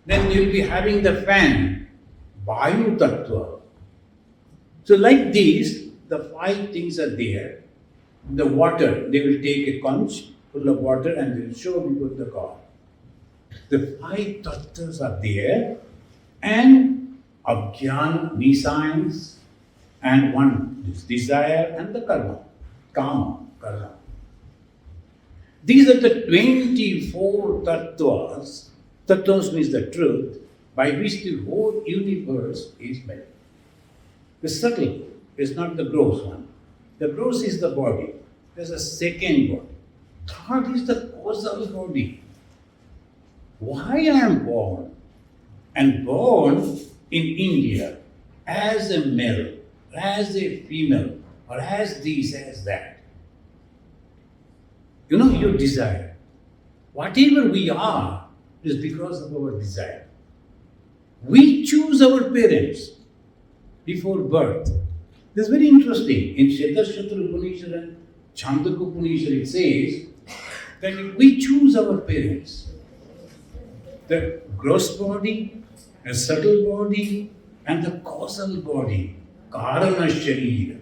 Then you will be having the fan, Vayu Tattva. So like these, the 5 things are there. The water, they will take a conch full of water and they will show before the God. The 5 tattvas are there, and Ajnana, nescience, and one is desire, and the karma, kama, karma. These are the 24 tattvas. Tattvas means the truth, by which the whole universe is made. The subtle is not the gross one. The gross is the body. There's a second body. Third is the causal body. Why I am born? And born in India as a male, as a female, or as this, as that. You know, your desire. Whatever we are is because of our desire. We choose our parents before birth. This is very interesting. In Shetashatra Upanishad and Chandaka Upanishad it says that we choose our parents. The gross body, the subtle body, and the causal body, Karana Sharira.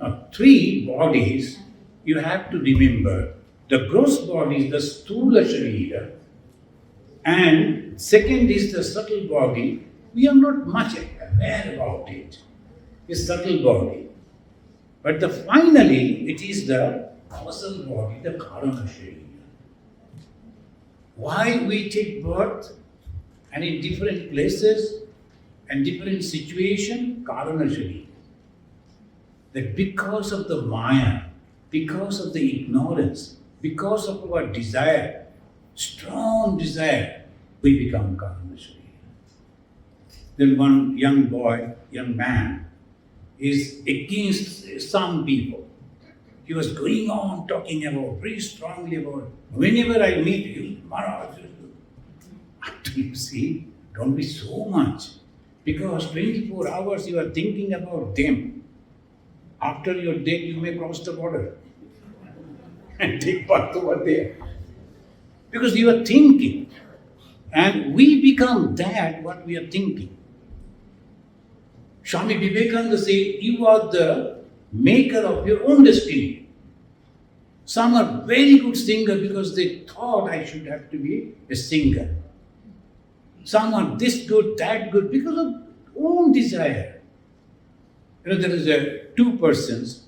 Now, 3 bodies you have to remember. The gross body is the Stula Sharira, and second is the subtle body. We are not much aware about it. It's subtle body. But finally, it is the causal body, the Karana Sharira. Why we take birth and in different places and different situations, Karana Sharira. That because of the Maya, because of the ignorance, because of our desire, strong desire, we become Karana Sharira. Then one young boy, young man, is against some people. He was going on talking about, very strongly about, whenever I meet you, Maharaj, you see, don't be so much. Because 24 hours you are thinking about them. After your death, you may cross the border and take birth over there. Because you are thinking. And we become that what we are thinking. Swami Vivekananda said, you are the maker of your own destiny. Some are very good singers because they thought I should have to be a singer. Some are this good, that good because of own desire. You know, there is 2 persons.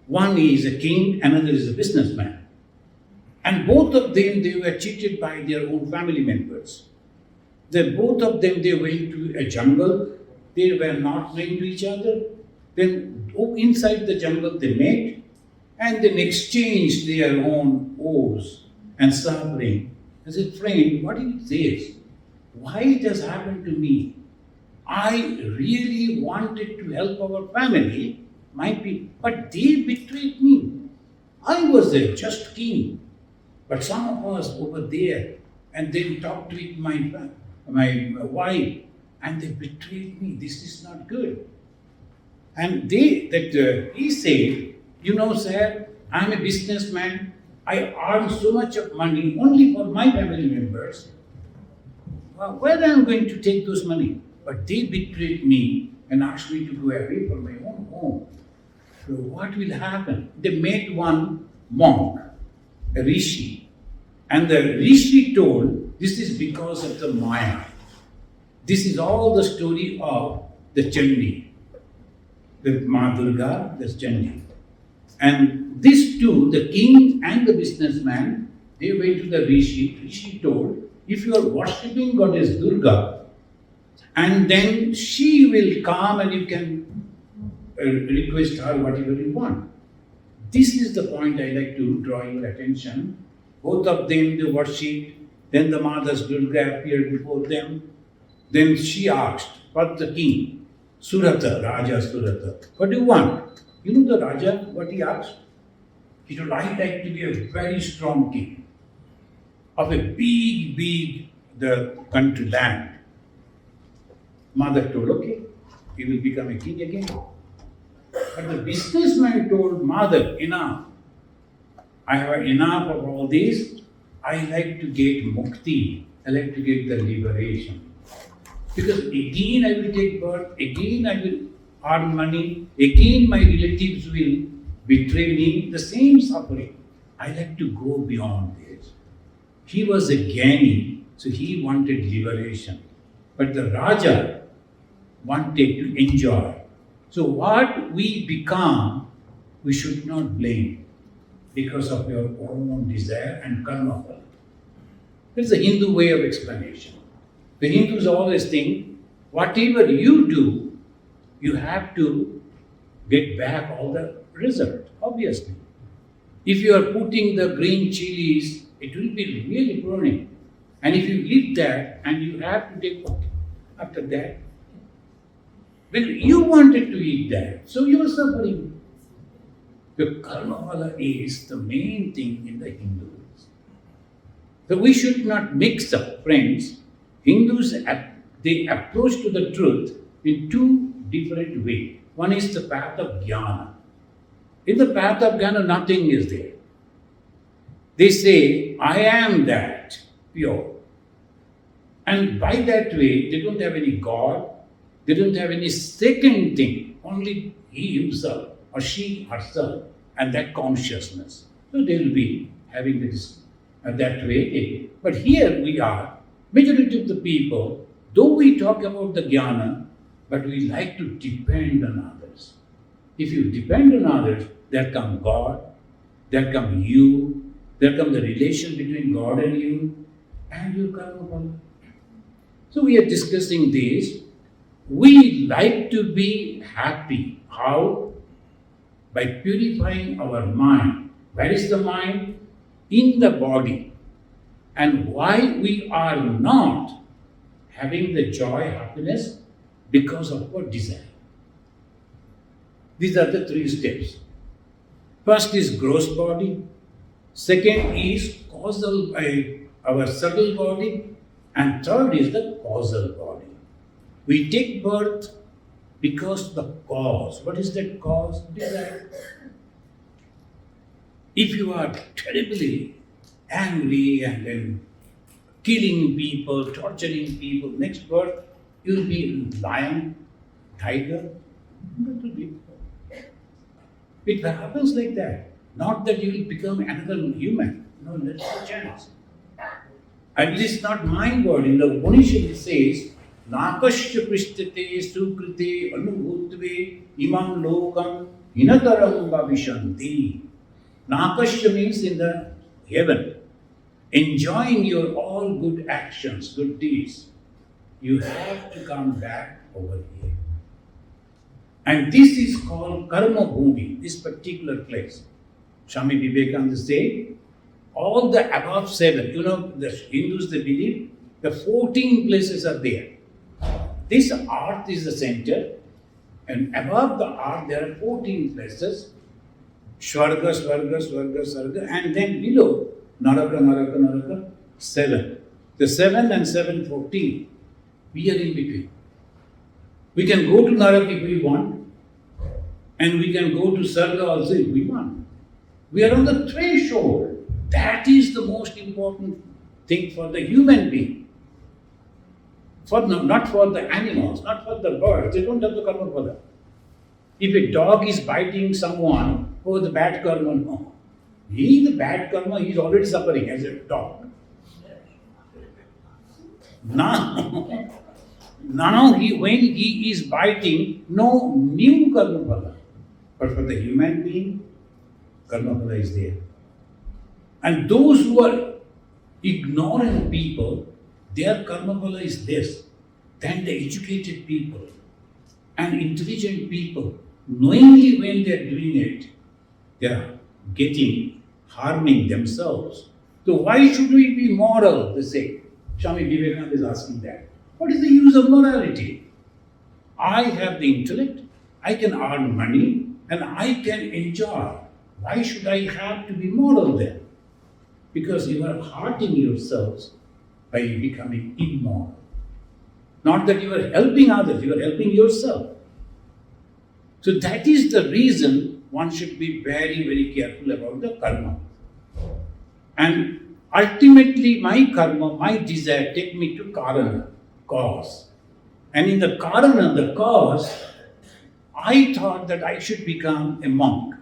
One is a king, another is a businessman. And both of them, they were cheated by their own family members. Both of them, they went to a jungle. They were not known to each other. Then inside the jungle they met and then exchanged their own woes and suffering. I said, friend, what is this? Why it has happened to me? I really wanted to help our family, my people, but they betrayed me. I was a just king, but some of us over there, and then talked with my wife, and they betrayed me. This is not good. And he said, you know, sir, I'm a businessman. I earn so much of money only for my family members. Where am I going to take those money? But they betrayed me and asked me to go away from my own home. So what will happen? They met one monk, a rishi, and the rishi told, this is because of the Maya. This is all the story of the Chandi, the Ma Durga, the Chandi. And these two, the king and the businessman, they went to the rishi. Rishi told, if you are worshipping goddess Durga, and then she will come and you can request her whatever you want. This is the point I like to draw your attention. Both of them they worshipped. Then the Mother Durga appeared before them. Then she asked, what the king? Surata, Raja Surata. What do you want? You know the Raja, what he asked? He told, I'd like to be a very strong king of a big the country land. Mother told, okay, he will become a king again. But the businessman told Mother, enough. I have enough of all this. I like to get mukti. I like to get the liberation. Because again I will take birth, again I will earn money, again my relatives will betray me, the same suffering. I like to go beyond this. He was a Jnani, so he wanted liberation. But the Raja wanted to enjoy. So what we become, we should not blame because of your own desire and karma. That's a Hindu way of explanation. The Hindus always think, whatever you do, you have to get back all the result, obviously. If you are putting the green chilies, it will be really burning. And if you leave that and you have to take after that, well, you wanted to eat that, so you are suffering. The karma phala is the main thing in the Hindus. So we should not mix up, friends. Hindus, they approach to the truth in two different ways. One is the path of jnana. In the path of jnana, nothing is there. They say, I am that, pure. And by that way, they don't have any God, they don't have any second thing, only he himself or she herself and that consciousness. So they will be having this that way. But here we are, majority of the people, though we talk about the jnana, but we like to depend on others. If you depend on others, there come God, there come you, there come the relation between God and you karma phala. So we are discussing this. We like to be happy. How? By purifying our mind. Where is the mind? In the body. And why we are not having the joy, happiness? Because of our desire. These are the three steps. First is gross body. Second is causal, our subtle body. And third is the causal body. We take birth because the cause. What is that cause? Desire. If you are terribly angry and then killing people, torturing people, next birth you will be lion, tiger. That will be. It happens like that. Not that you will become another human. No, there's no chance. And this is not my word. In the Upanishad it says, Nakasya pristhate sukrite anubhutve imam lokam hinataram bhavishanti. Nakasya means in the heaven, enjoying your all good actions, good deeds. You have to come back over here. And this is called karma bhumi, this particular place. Swami Vivekananda say, all the above 7, the Hindus, they believe the 14 places are there. This earth is the center, and above the earth there are 14 places. Swarga, Swarga, Swarga, Swarga, and then below, Naraka, Naraka, Naraka, 7. The 7 and 7, 14. We are in between. We can go to Naraka if we want, and we can go to Sarga also if we want. We are on the threshold. That is the most important thing for the human being. Not for the animals, not for the birds. They don't have the karma for that. If a dog is biting someone, the bad karma, no. He, the bad karma, he is already suffering as a dog. Now, when he is biting, no new karma phala. But for the human being, karma phala is there. And those who are ignorant people, their karma phala is less than the educated people and intelligent people. Knowingly when they are doing it, they are harming themselves. So why should we be moral, they say? Swami Vivekananda is asking that. What is the use of morality? I have the intellect, I can earn money, and I can enjoy. Why should I have to be moral then? Because you are hurting yourselves by becoming immoral. Not that you are helping others, you are helping yourself. So that is the reason one should be very, very careful about the karma. And ultimately my karma, my desire take me to karana, cause. And in the karana, the cause, I thought that I should become a monk.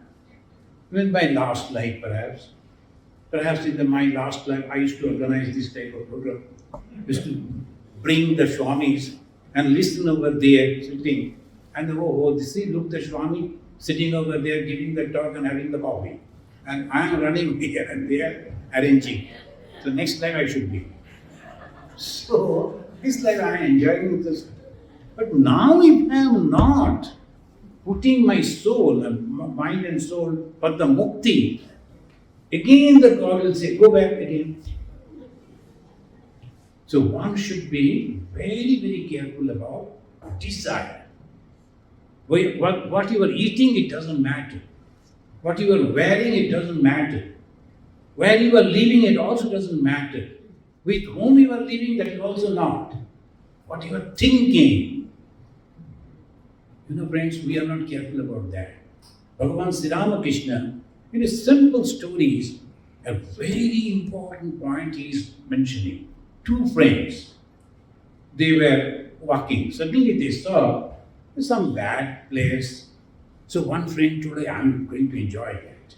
Even my last life perhaps. Perhaps in my last life I used to organize this type of program. I used to bring the Swamis and listen over there sitting. And look the Swami sitting over there giving the talk and having the coffee. And I am running here and there arranging. So next life I should be. So this life I am enjoying this. But now if I am not putting my soul, mind and soul for the mukti, again the God will say, go back again. So one should be very, very careful about desire. What you are eating, it doesn't matter. What you are wearing, it doesn't matter. Where you are living, it also doesn't matter. With whom you are living, that is also not. What you are thinking. Friends, we are not careful about that. Bhagavan Sri Ramakrishna, in his simple stories, a very important point he is mentioning. Two friends, they were walking. Suddenly they saw some bad place. So one friend told, I'm going to enjoy that.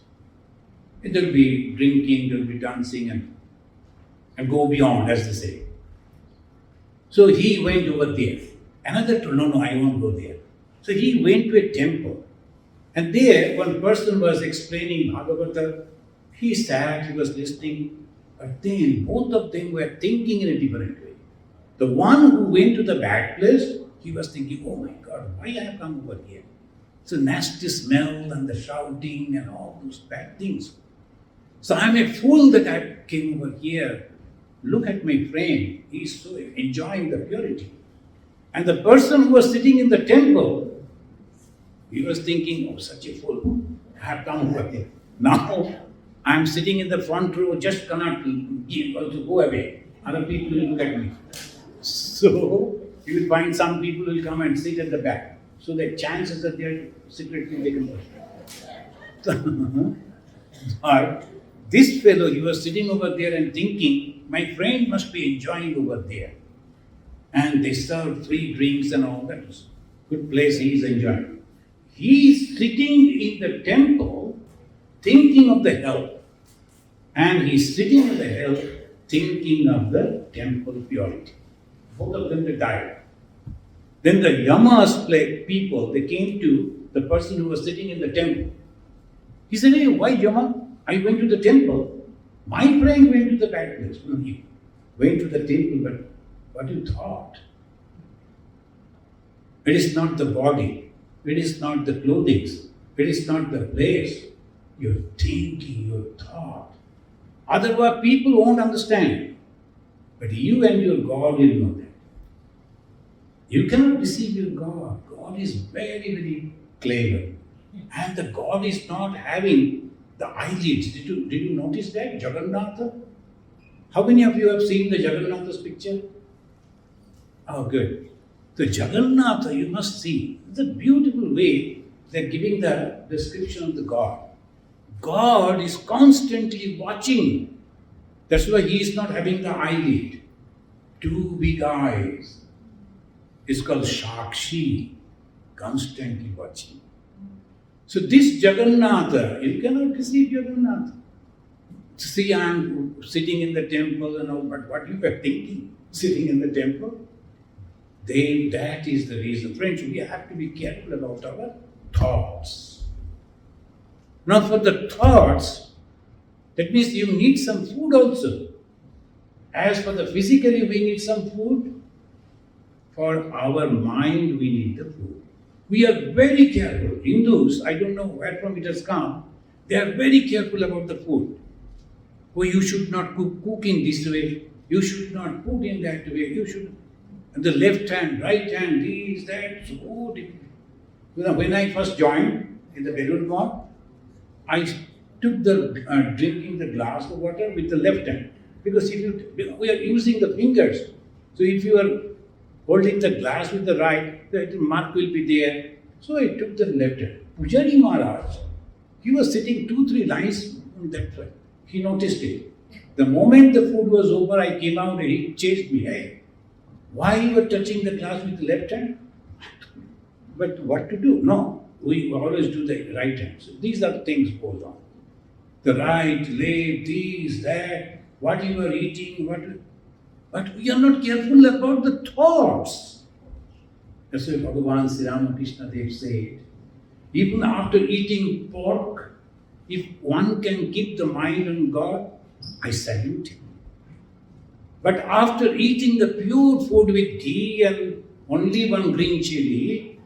There will be drinking, there will be dancing and go beyond, as they say. So he went over there. Another told, no, I won't go there. So he went to a temple. And there, one person was explaining Bhagavata. He sat, he was listening. But then, both of them were thinking in a different way. The one who went to the bad place, he was thinking, oh my God, why I have come over here? So nasty smell and the shouting and all those bad things. So I'm a fool that I came over here. Look at my friend, he's so enjoying the purity. And the person who was sitting in the temple, he was thinking, oh, such a fool, I have come over here. Now, I'm sitting in the front row, just cannot also go away. Other people will look at me. So, you will find some people will come and sit at the back. So the chances that they are secretly taken over. But this fellow, he was sitting over there and thinking, my friend must be enjoying over there. And they served free drinks and all that. Good place he is enjoying. He is sitting in the temple thinking of the hell. And he is sitting in the hell thinking of the temple purity. Both of them, they died. Then the Yamas people, they came to the person who was sitting in the temple. He said, hey, why Yama? I went to the temple. My friend went to the bad place. No, he went to the temple, but what you thought? It is not the body. It is not the clothing. It is not the place. your thinking, your thought. Otherwise, people won't understand. But you and your God will know that. You cannot deceive your God. God is very, very clever. And the God is not having the eyelids. Did you notice that? Jagannatha? How many of you have seen the Jagannatha's picture? Oh, good. The Jagannatha, you must see. It's a beautiful way they're giving the description of the God. God is constantly watching. That's why he is not having the eyelid. Two big eyes. It's called Shakshi. Constantly watching. So this Jagannatha, you cannot deceive Jagannatha. See, I am sitting in the temple and all, but what you were thinking, sitting in the temple? That is the reason. Friends, we have to be careful about our thoughts. Now for the thoughts, that means you need some food also. As for the physically, we need some food. For our mind, we need the food. We are very careful. Hindus, I don't know where from it has come, they are very careful about the food. Oh, you should not cook in this way. You should not put in that way. You should. And the left hand, right hand, this, that, so difficult. When I first joined in the Vedanta mall, I took the drinking the glass of water with the left hand. Because we are using the fingers. So if you are holding the glass with the right, the mark will be there. So I took the left hand. Pujari Maharaj, he was sitting 2-3 lines on that side. He noticed it. The moment the food was over, I came out and he chased me. Hey, why you are touching the glass with the left hand? But what to do? No, we always do the right hand. So these are things goes on. The right, left, this, that, what you are eating, but we are not careful about the thoughts. That's why Bhagavan Sri Ramakrishna Dev said, even after eating pork, if one can keep the mind on God, I salute him. But after eating the pure food with ghee and only one green chili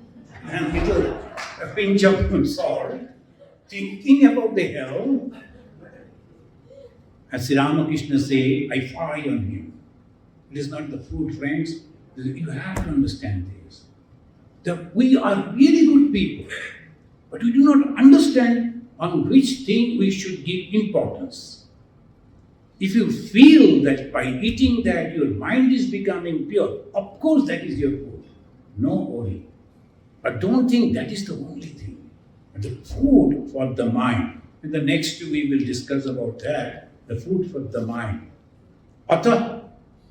and a pinch of salt, thinking about the hell, as Sri Ramakrishna said, I fire on him. It is not the food, friends. You have to understand this. That we are really good people, but we do not understand on which thing we should give importance. If you feel that by eating that your mind is becoming pure, of course that is your food. No worry. But don't think that is the only thing. The food for the mind. In the next we will discuss about that. The food for the mind. Atha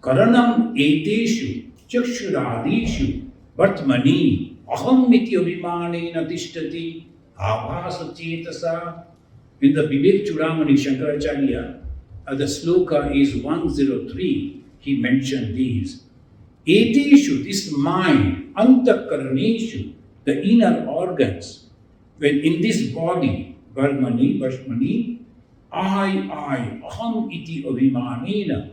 karanam eteshu chakshuradishu vartmani aham iti abhimanena tishtati abhasa chetasa. In the Vivek Chudamani Shankaracharya, the sloka is 103, he mentioned these. Eteshu, this mind, antakaraneshu, the inner organs, when in this body, Vashmani, I, aham iti abhimanena,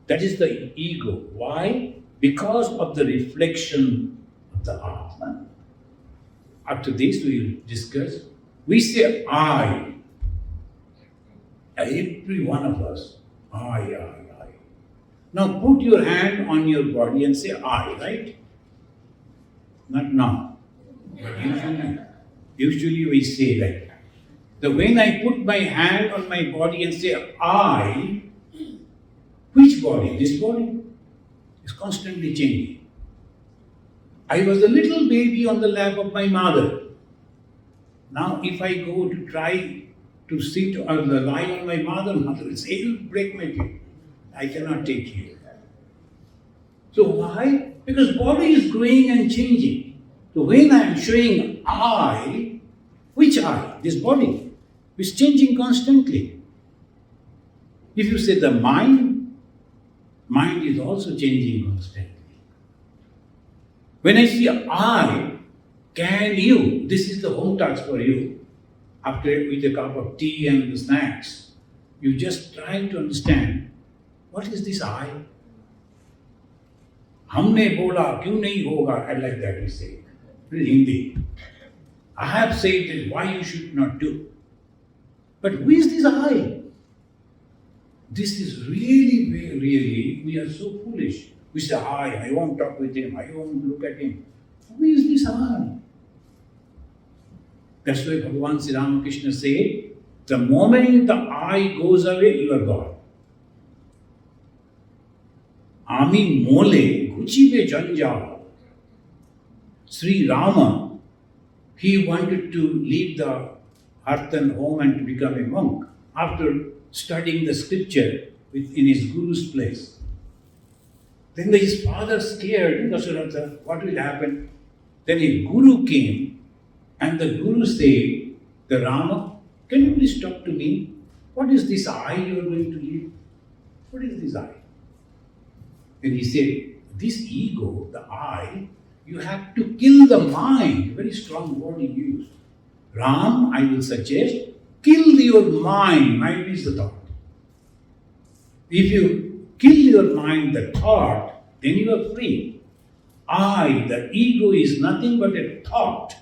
that is the ego. Why? Because of the reflection of the Atman. After this we will discuss. We say I. Every one of us. I. Now put your hand on your body and say I, right? Not now. But usually we say that. So when I put my hand on my body and say I, which body? This body is constantly changing. I was a little baby on the lap of my mother. Now if I go to try to sit or lie on my mother will say, it will break my feet. I cannot take you. So why? Because body is growing and changing. So when I am showing I, which I? This body is changing constantly. If you say the mind is also changing constantly. When I see I, can you? This is the home task for you. After with a cup of tea and the snacks, you just try to understand, what is this I? Humne bola, kyun nahi hoga? I like that we say. It is Hindi. I have said that why you should not do. But who is this I? This is really, we are so foolish. We say, I won't talk with him, I won't look at him. Who is this I? That's why Bhagavan Sri Ramakrishna said, the moment the I goes away, you are God. Ami mole guchibe janjal. Sri Rama, he wanted to leave the earth and home and to become a monk after studying the scripture in his guru's place. Then his father scared, Dasharatha, what will happen? Then a guru came and the guru said, the Rama, can you please talk to me? What is this I you are going to leave? What is this I? And he said, this ego, the I, you have to kill the mind. Very strong word he used. Ram, I will suggest, kill your mind. Mind is the thought. If you kill your mind, the thought, then you are free. I, the ego, is nothing but a thought.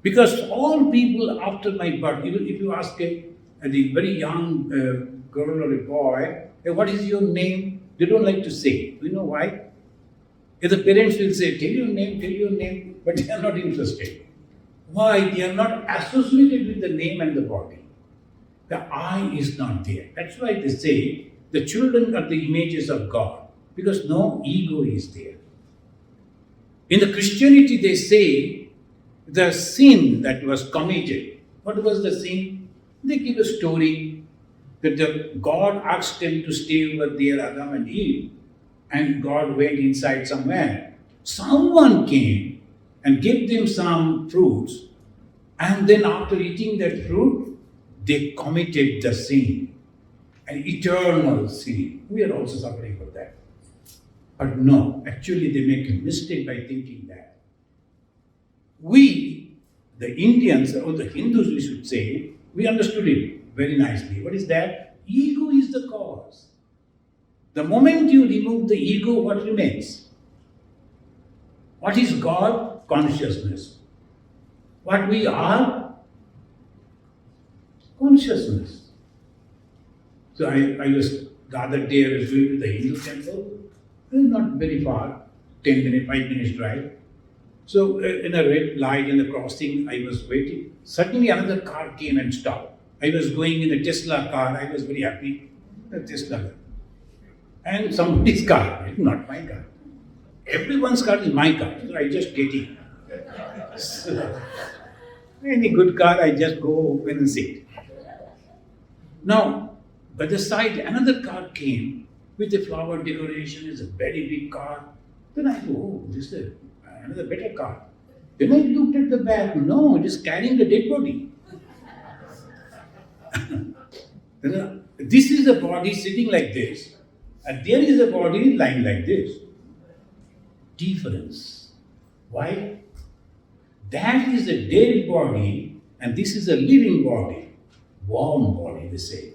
Because all people after my birth, even if you ask a very young girl or a boy, hey, what is your name? They don't like to say. You know why? If the parents will say, tell your name, but they are not interested. Why? They are not associated with the name and the body. The I is not there. That's why they say the children are the images of God, because no ego is there. In the Christianity, they say the sin that was committed. What was the sin? They give a story that God asked them to stay over there, Adam and Eve, and God went inside somewhere. Someone came and gave them some fruits, and then after eating that fruit, they committed the sin, an eternal sin. We are also suffering for that. But no, actually they make a mistake by thinking that. We, the Indians or the Hindus, we should say, we understood it very nicely. What is that? Ego is the cause. The moment you remove the ego, what remains? What is God? Consciousness. What we are? Consciousness. So I was, the other day I was going to the Hindu temple, not very far, 10 minutes, 5 minutes drive. So in a red light in the crossing, I was waiting. Suddenly another car came and stopped. I was going in a Tesla car, I was very happy, the Tesla car. And somebody's car, not my car. Everyone's car is my car, so I just get in. So, any good car, I just go open and sit. Now, by the side, another car came with a flower decoration. It's a very big car. Then I go, oh, this is another better car. Then I looked at the back. No, it is carrying the dead body. This is a body sitting like this, and there is a body lying like this. Difference. Why? That is a dead body, and this is a living body, warm body, they say.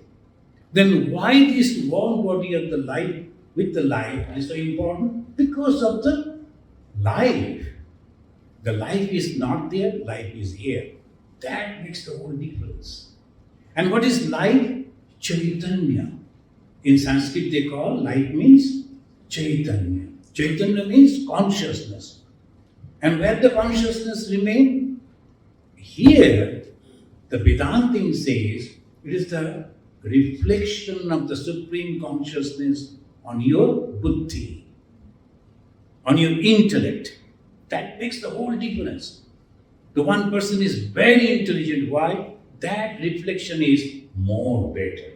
Then why this warm body of the life with the life is so important? Because of the life. The life is not there, life is here. That makes the whole difference. And what is life? Chaitanya. In Sanskrit they call life means Chaitanya. Chaitanya means consciousness. And where the consciousness remains? Here, the Vedantin says it is the reflection of the Supreme Consciousness on your buddhi, on your intellect. That makes the whole difference. The one person is very intelligent. Why? That reflection is more better.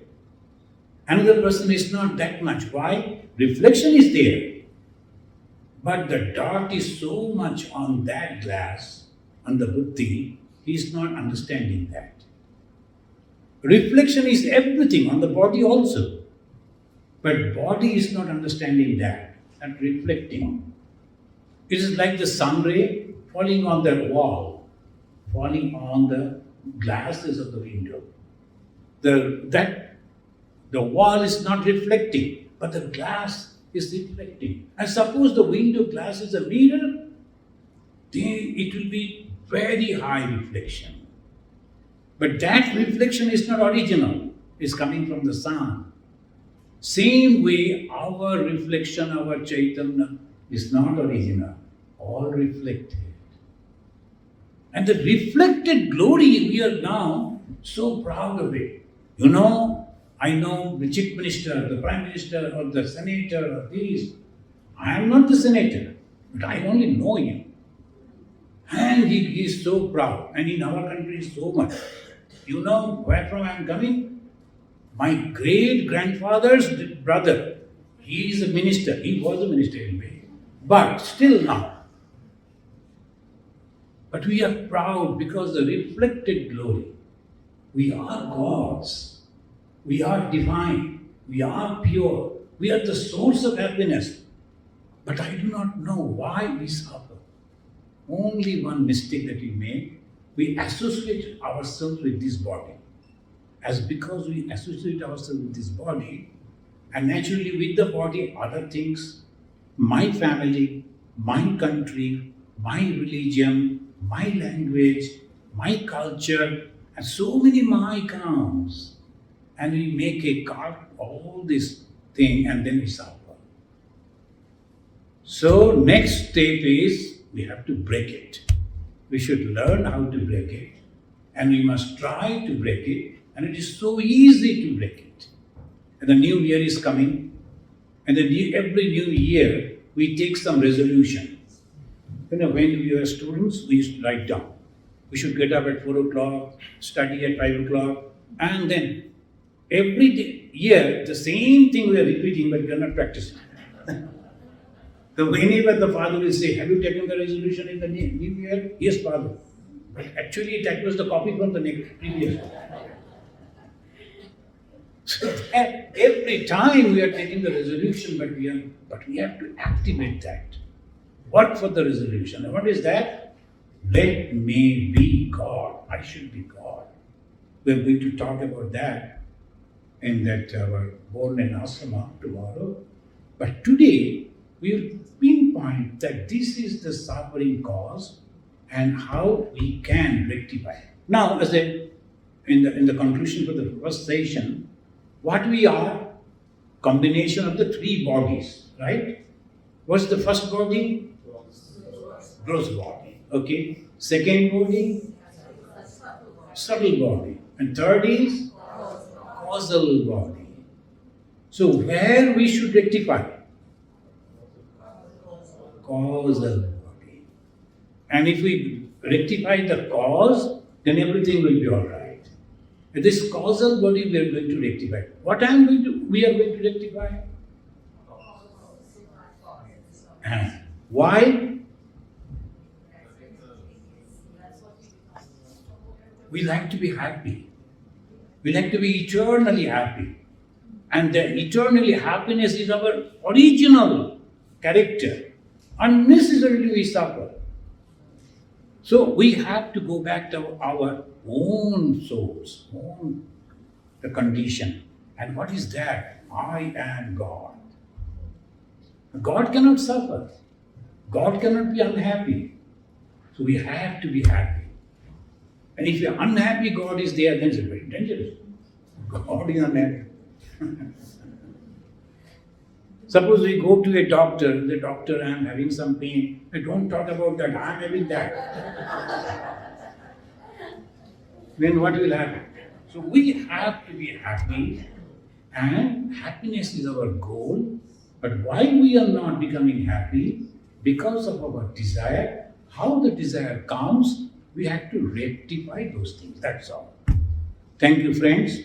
Another person is not that much. Why? Reflection is there. But the dot is so much on that glass, on the buddhi, he is not understanding that. Reflection is everything, on the body also. But body is not understanding that, and reflecting. It is like the sun ray falling on the wall, falling on the glasses of the window. The wall is not reflecting, but the glass is reflecting. And suppose the window glass is a mirror, then it will be very high reflection. But that reflection is not original. It's coming from the sun. Same way, our reflection, our Chaitanya is not original, all reflected. And the reflected glory, we are now so proud of it. You know, I know the chief minister, the prime minister, or the senator, or these. I am not the senator, but I only know him. And he is so proud. And in our country, so much. You know where from I am coming? My great-grandfather's brother, he is a minister. He was a minister anyway. But still now. But we are proud because the reflected glory. We are gods. We are divine. We are pure. We are the source of happiness. But I do not know why we suffer. Only one mistake that we make, we associate ourselves with this body. As because we associate ourselves with this body, and naturally with the body, other things, my family, my country, my religion, my language, my culture, and so many my comes. And we make a cart, all this thing, and then we suffer. So next step is, we have to break it. We should learn how to break it. And we must try to break it. And it is so easy to break it. And the new year is coming. And every new year, we take some resolution. You know, when we were students, we used to write down. We should get up at 4 o'clock, study at 5 o'clock. And then every year, the same thing we are repeating, but we are not practicing. So whenever the father will say, have you taken the resolution in the new year? Yes, father. But actually that was the copy from the previous one. So every time we are taking the resolution, but we have to activate that. Work for the resolution. And what is that? Let me be God. I should be God. We are going to talk about that in that our born in ashrama tomorrow. But today, we will pinpoint that this is the suffering cause and how we can rectify it. Now, in the conclusion for the first session, what we are, combination of the three bodies, right? What's the first body? Gross body. Okay. Second body? Subtle body. And third is? Causal body. So where we should rectify? Causal body. And if we rectify the cause, then everything will be all right. And this causal body we are going to rectify. What we are going to rectify? Why? We like to be happy. We like to be eternally happy. And the eternally happiness is our original character. Unnecessarily we suffer. So we have to go back to our own source, the condition. And what is that? I am God. God cannot suffer. God cannot be unhappy. So we have to be happy. And if you are unhappy, God is there, then it's very dangerous. God is unhappy. Suppose we go to a doctor, the doctor, I am having some pain. I don't talk about that, I am having that. Then what will happen? So we have to be happy, and happiness is our goal. But why we are not becoming happy? Because of our desire. How the desire comes, we have to rectify those things. That's all. Thank you, friends.